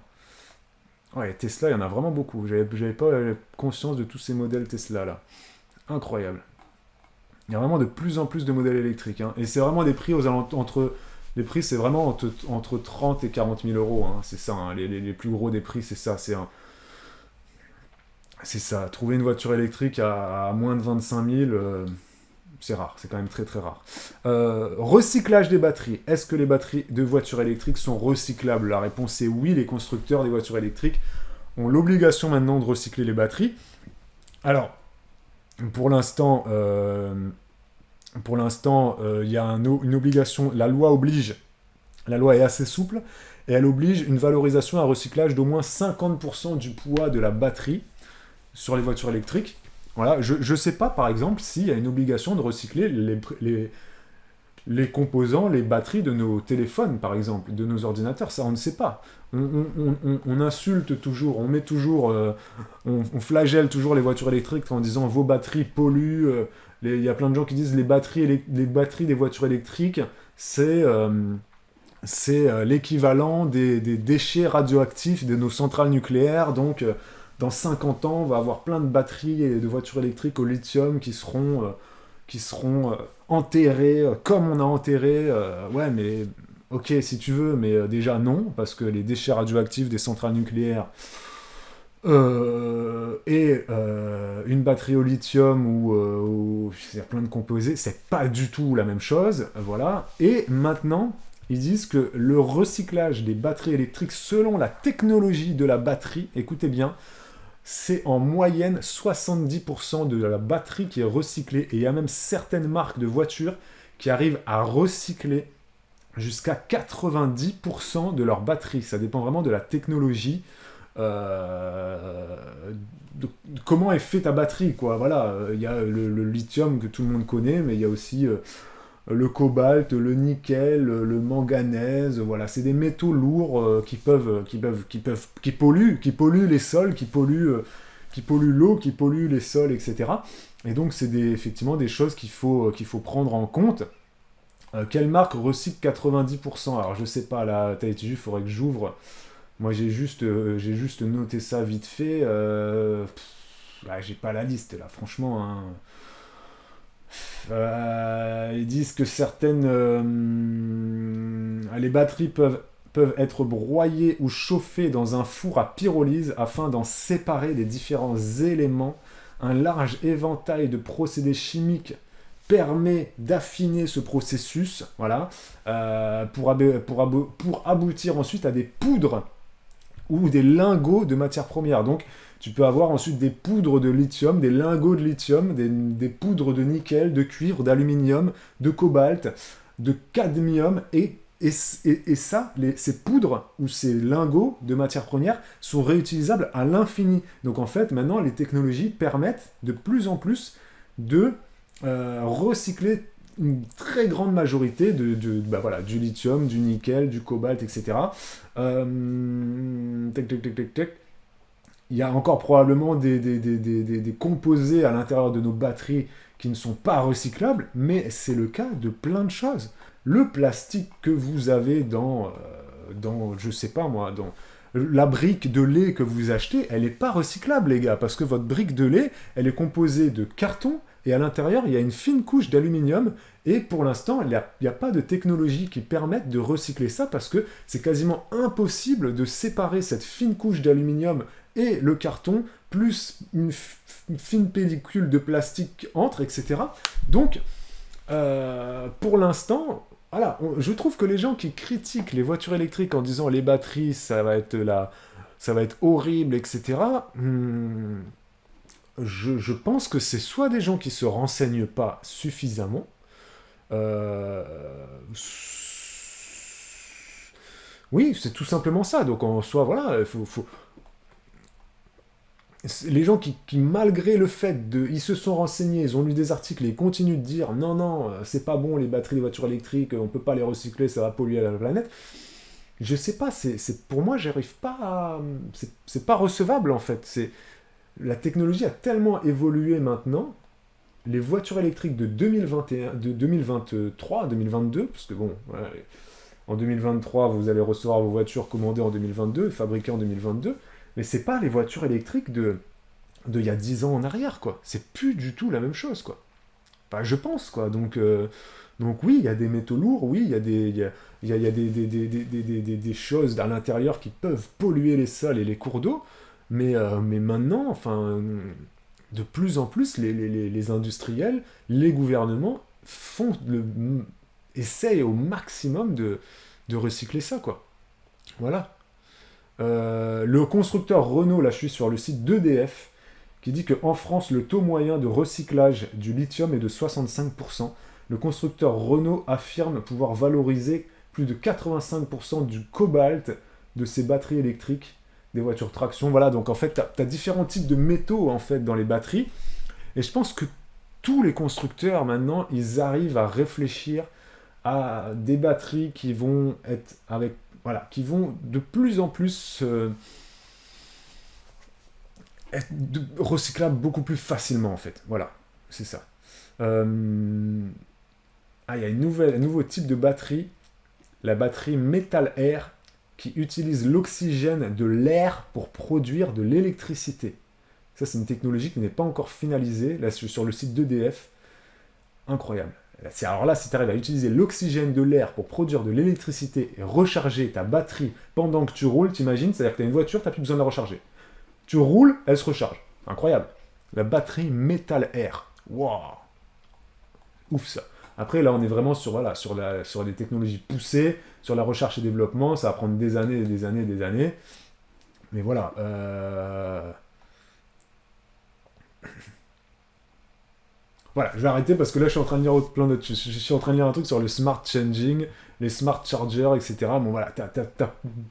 Ouais, Tesla, il y en a vraiment beaucoup. J'avais pas conscience de tous ces modèles Tesla, là. Incroyable. Il y a vraiment de plus en plus de modèles électriques, hein. Et c'est vraiment des prix aux alentours les prix, c'est vraiment entre 30 et 40 000 euros. Hein, c'est ça, hein, les plus gros des prix, c'est ça. C'est ça. Trouver une voiture électrique à moins de 25 000, c'est rare. C'est quand même très très rare. Recyclage des batteries. Est-ce que les batteries de voitures électriques sont recyclables? La réponse est oui. Les constructeurs des voitures électriques ont l'obligation maintenant de recycler les batteries. Alors, pour l'instant... il y a une obligation, la loi est assez souple, et elle oblige une valorisation et un recyclage d'au moins 50% du poids de la batterie sur les voitures électriques. Voilà, je ne sais pas, par exemple, s'il y a une obligation de recycler les composants, les batteries de nos téléphones, par exemple, de nos ordinateurs. Ça, on ne sait pas. On insulte toujours, on flagelle toujours les voitures électriques en disant « vos batteries polluent ». Il y a plein de gens qui disent les batteries des voitures électriques, c'est l'équivalent des déchets radioactifs de nos centrales nucléaires. Donc, dans 50 ans, on va avoir plein de batteries et de voitures électriques au lithium qui seront enterrées comme on a enterré. Ouais, mais ok, si tu veux, mais déjà non, parce que les déchets radioactifs des centrales nucléaires... une batterie au lithium ou il y a plein de composés, c'est pas du tout la même chose, voilà. Et maintenant, ils disent que le recyclage des batteries électriques selon la technologie de la batterie, écoutez bien, c'est en moyenne 70% de la batterie qui est recyclée, et il y a même certaines marques de voitures qui arrivent à recycler jusqu'à 90% de leur batterie. Ça dépend vraiment de la technologie. De comment est fait ta batterie, quoi. Voilà, il y a le lithium que tout le monde connaît, mais il y a aussi le cobalt, le nickel, le manganèse. Voilà, c'est des métaux lourds qui polluent les sols, qui polluent l'eau, qui polluent les sols, etc. Et donc c'est effectivement des choses qu'il faut prendre en compte. Quelle marque recycle 90%? Alors je sais pas, là, Tahiti, il faudrait que j'ouvre. Moi, j'ai juste noté ça vite fait. J'ai pas la liste, là, franchement. Hein. Ils disent que les batteries peuvent être broyées ou chauffées dans un four à pyrolyse afin d'en séparer les différents éléments. Un large éventail de procédés chimiques permet d'affiner ce processus, voilà, pour aboutir ensuite à des poudres ou des lingots de matières premières. Donc, Tu peux avoir ensuite des poudres de lithium, des lingots de lithium, des poudres de nickel, de cuivre, d'aluminium, de cobalt, de cadmium, et ça, ces poudres ou ces lingots de matières premières sont réutilisables à l'infini. Donc en fait, maintenant, les technologies permettent de plus en plus de recycler une très grande majorité du lithium, du nickel, du cobalt, etc. Il y a encore probablement des composés à l'intérieur de nos batteries qui ne sont pas recyclables, mais c'est le cas de plein de choses. Le plastique que vous avez dans je sais pas moi, dans la brique de lait que vous achetez, elle n'est pas recyclable, les gars, parce que votre brique de lait, elle est composée de carton, et à l'intérieur, il y a une fine couche d'aluminium, et pour l'instant, il n'y a pas de technologie qui permette de recycler ça, parce que c'est quasiment impossible de séparer cette fine couche d'aluminium et le carton, plus une fine pellicule de plastique entre, etc. Donc, pour l'instant, voilà, je trouve que les gens qui critiquent les voitures électriques en disant les batteries, ça va être horrible, etc., je pense que c'est soit des gens qui se renseignent pas suffisamment, oui, c'est tout simplement ça. Donc en soi, voilà, les gens qui, malgré le fait ils se sont renseignés, ils ont lu des articles et ils continuent de dire non, non, c'est pas bon les batteries des voitures électriques, on peut pas les recycler, ça va polluer la planète. Je sais pas, pour moi, j'arrive pas à... C'est pas recevable en fait. La technologie a tellement évolué maintenant. Les voitures électriques de 2021, de 2023, 2022, parce que bon, voilà, en 2023, vous allez recevoir vos voitures commandées en 2022, fabriquées en 2022. Mais c'est pas les voitures électriques de il y a 10 ans en arrière, quoi. C'est plus du tout la même chose, quoi. Enfin, je pense, quoi. Donc oui, il y a des métaux lourds, oui, il y a des choses à l'intérieur qui peuvent polluer les sols et les cours d'eau, mais maintenant, enfin, de plus en plus, les industriels, les gouvernements essayent au maximum de recycler ça, quoi. Voilà. Le constructeur Renault, là je suis sur le site d'EDF, qui dit qu'en France, le taux moyen de recyclage du lithium est de 65%. Le constructeur Renault affirme pouvoir valoriser plus de 85% du cobalt de ses batteries électriques des voitures traction. Voilà, donc en fait, tu as différents types de métaux en fait, dans les batteries. Et je pense que tous les constructeurs, maintenant, ils arrivent à réfléchir à des batteries qui vont être qui vont de plus en plus être recyclables beaucoup plus facilement, en fait. Voilà, c'est ça. Il y a un nouveau type de batterie, la batterie Metal Air, qui utilise l'oxygène de l'air pour produire de l'électricité. Ça, c'est une technologie qui n'est pas encore finalisée, là, sur le site d'EDF. Incroyable. Alors là, si tu arrives à utiliser l'oxygène de l'air pour produire de l'électricité et recharger ta batterie pendant que tu roules, t'imagines, c'est-à-dire que tu as une voiture, tu n'as plus besoin de la recharger. Tu roules, elle se recharge. Incroyable. La batterie Metal Air. Waouh. Ouf ça. Après, là, on est vraiment sur des technologies poussées, sur la recherche et développement. Ça va prendre des années et des années et des années. Mais voilà. Voilà, je vais arrêter parce que là je suis en train de lire plein d'autres choses. Je suis en train de lire un truc sur le smart changing, les smart chargers, etc. Bon voilà,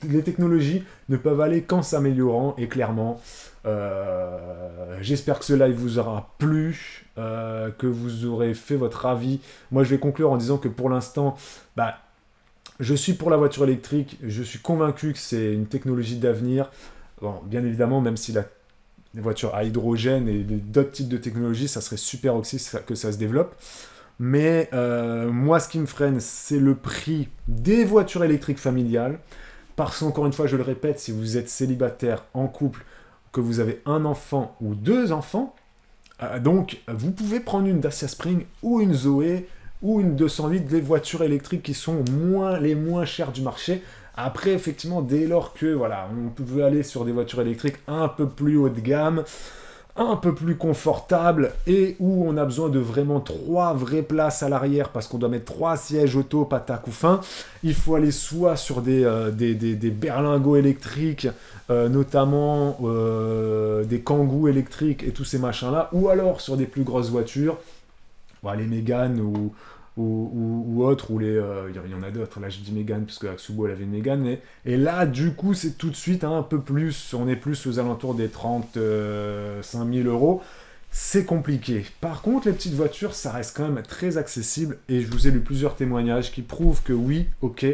les technologies ne peuvent aller qu'en s'améliorant et clairement, j'espère que ce live vous aura plu, que vous aurez fait votre avis. Moi je vais conclure en disant que pour l'instant, je suis pour la voiture électrique, je suis convaincu que c'est une technologie d'avenir. Bon, bien évidemment, même si les voitures à hydrogène et d'autres types de technologies, ça serait super aussi que ça se développe. Mais moi, ce qui me freine, c'est le prix des voitures électriques familiales. Parce qu'encore une fois, je le répète, si vous êtes célibataire, en couple, que vous avez un enfant ou deux enfants, donc vous pouvez prendre une Dacia Spring ou une Zoé ou une 208, des voitures électriques qui sont les moins chères du marché. Après, effectivement, dès lors que on peut aller sur des voitures électriques un peu plus haut de gamme, un peu plus confortable et où on a besoin de vraiment 3 vraies places à l'arrière parce qu'on doit mettre 3 sièges auto, pas tac ou fin, il faut aller soit sur des berlingots électriques, notamment des Kangoo électriques et tous ces machins-là, ou alors sur des plus grosses voitures, les Mégane ou autres, ou les... Il y en a d'autres, là je dis Mégane, parce que Aksubo elle avait une Mégane, et là du coup c'est tout de suite un peu plus, on est plus aux alentours des 35 000 euros, c'est compliqué. Par contre les petites voitures, ça reste quand même très accessible, et je vous ai lu plusieurs témoignages qui prouvent que oui, ok,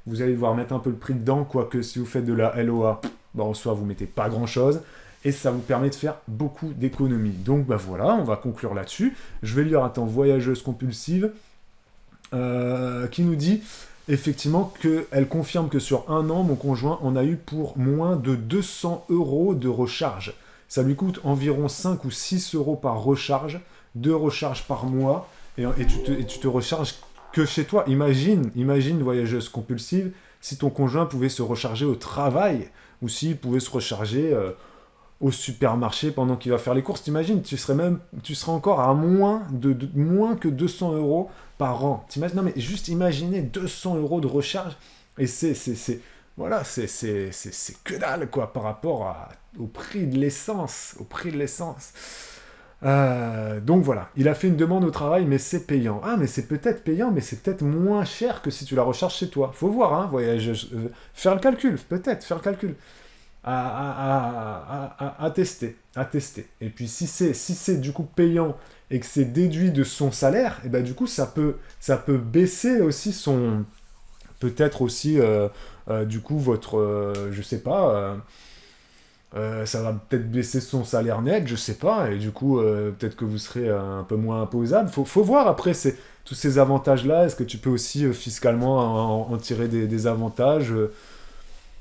vous allez devoir mettre un peu le prix dedans, quoique si vous faites de la LOA, en soi vous mettez pas grand chose, et ça vous permet de faire beaucoup d'économies. Donc voilà, on va conclure là-dessus. Je vais lire, Voyageuse compulsive, qui nous dit effectivement qu'elle confirme que sur un an, mon conjoint en a eu pour moins de 200 euros de recharge. Ça lui coûte environ 5 ou 6 euros par recharge, 2 recharges par mois, et tu te recharges que chez toi. Imagine, voyageuse compulsive, si ton conjoint pouvait se recharger au travail, ou s'il pouvait se recharger au supermarché pendant qu'il va faire les courses. T'imagines, tu serais encore à moins que 200 euros par an. T'imagines, non mais juste imaginez 200 euros de recharge, et c'est que dalle quoi par rapport au prix de l'essence, donc voilà, il a fait une demande au travail, mais c'est payant. Ah, mais c'est peut-être payant, mais c'est peut-être moins cher que si tu la recharges chez toi. Faut voir, faire le calcul, faire le calcul. À tester. Et puis si c'est du coup payant et que c'est déduit de son salaire, et ben du coup ça peut baisser aussi son... Peut-être aussi, du coup, votre... je sais pas... ça va peut-être baisser son salaire net, je sais pas, et du coup, peut-être que vous serez un peu moins imposable. Faut voir après tous ces avantages-là. Est-ce que tu peux aussi fiscalement en tirer des avantages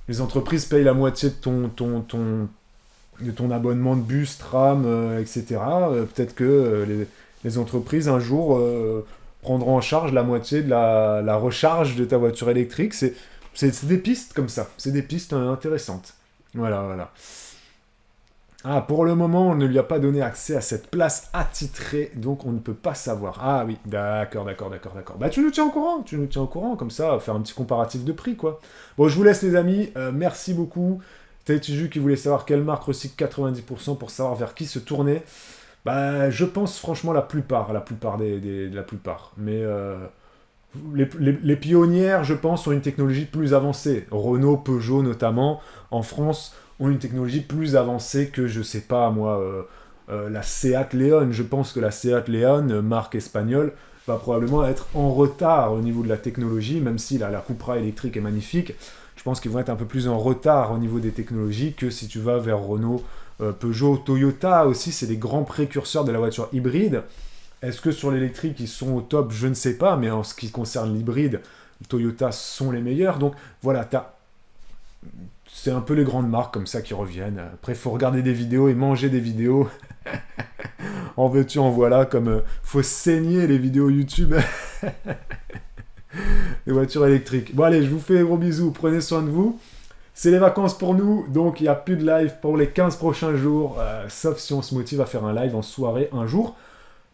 les entreprises payent la moitié de ton abonnement de bus, tram, etc. Peut-être que les entreprises, un jour, prendront en charge la moitié de la recharge de ta voiture électrique. C'est des pistes comme ça. C'est des pistes intéressantes. Voilà. Ah, pour le moment, on ne lui a pas donné accès à cette place attitrée, donc on ne peut pas savoir. Ah oui, d'accord. Bah tu nous tiens au courant, comme ça, faire un petit comparatif de prix, quoi. Bon, je vous laisse les amis, merci beaucoup. Taju qui voulait savoir quelle marque recycle 90% pour savoir vers qui se tourner. Bah, je pense franchement la plupart. Mais les pionnières, je pense, ont une technologie plus avancée. Renault, Peugeot notamment, en France, ont une technologie plus avancée que, je sais pas moi, la Seat Leon. Je pense que la Seat Leon, marque espagnole, va probablement être en retard au niveau de la technologie, même si la Cupra électrique est magnifique. Je pense qu'ils vont être un peu plus en retard au niveau des technologies que si tu vas vers Renault, Peugeot, Toyota aussi, c'est des grands précurseurs de la voiture hybride. Est-ce que sur l'électrique, ils sont au top? Je ne sais pas, mais en ce qui concerne l'hybride, Toyota sont les meilleurs. Donc voilà, c'est un peu les grandes marques comme ça qui reviennent. Après, il faut regarder des vidéos et manger des vidéos. En veux-tu, en voilà, comme faut saigner les vidéos YouTube. Les voitures électriques. Bon allez, je vous fais des gros bisous, prenez soin de vous. C'est les vacances pour nous, donc il n'y a plus de live pour les 15 prochains jours, sauf si on se motive à faire un live en soirée un jour,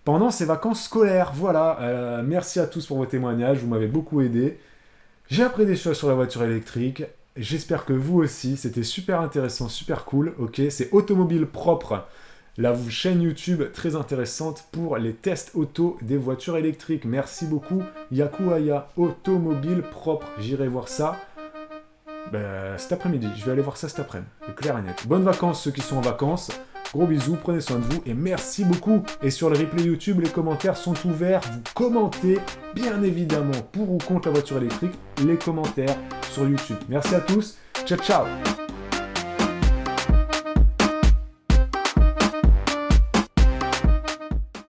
pendant ces vacances scolaires. Voilà, merci à tous pour vos témoignages, vous m'avez beaucoup aidé. J'ai appris des choses sur la voiture électrique, j'espère que vous aussi, c'était super intéressant, super cool, ok, c'est Automobile Propre, la chaîne YouTube très intéressante pour les tests auto des voitures électriques. Merci beaucoup, Yakuaya, Automobile Propre, j'irai voir ça cet après-midi, je vais aller voir ça cet après-midi, c'est clair et net. Bonnes vacances ceux qui sont en vacances, gros bisous, prenez soin de vous et merci beaucoup. Et sur le replay YouTube, les commentaires sont ouverts, vous commentez bien évidemment pour ou contre la voiture électrique, les commentaires sur YouTube. Merci à tous, ciao ciao.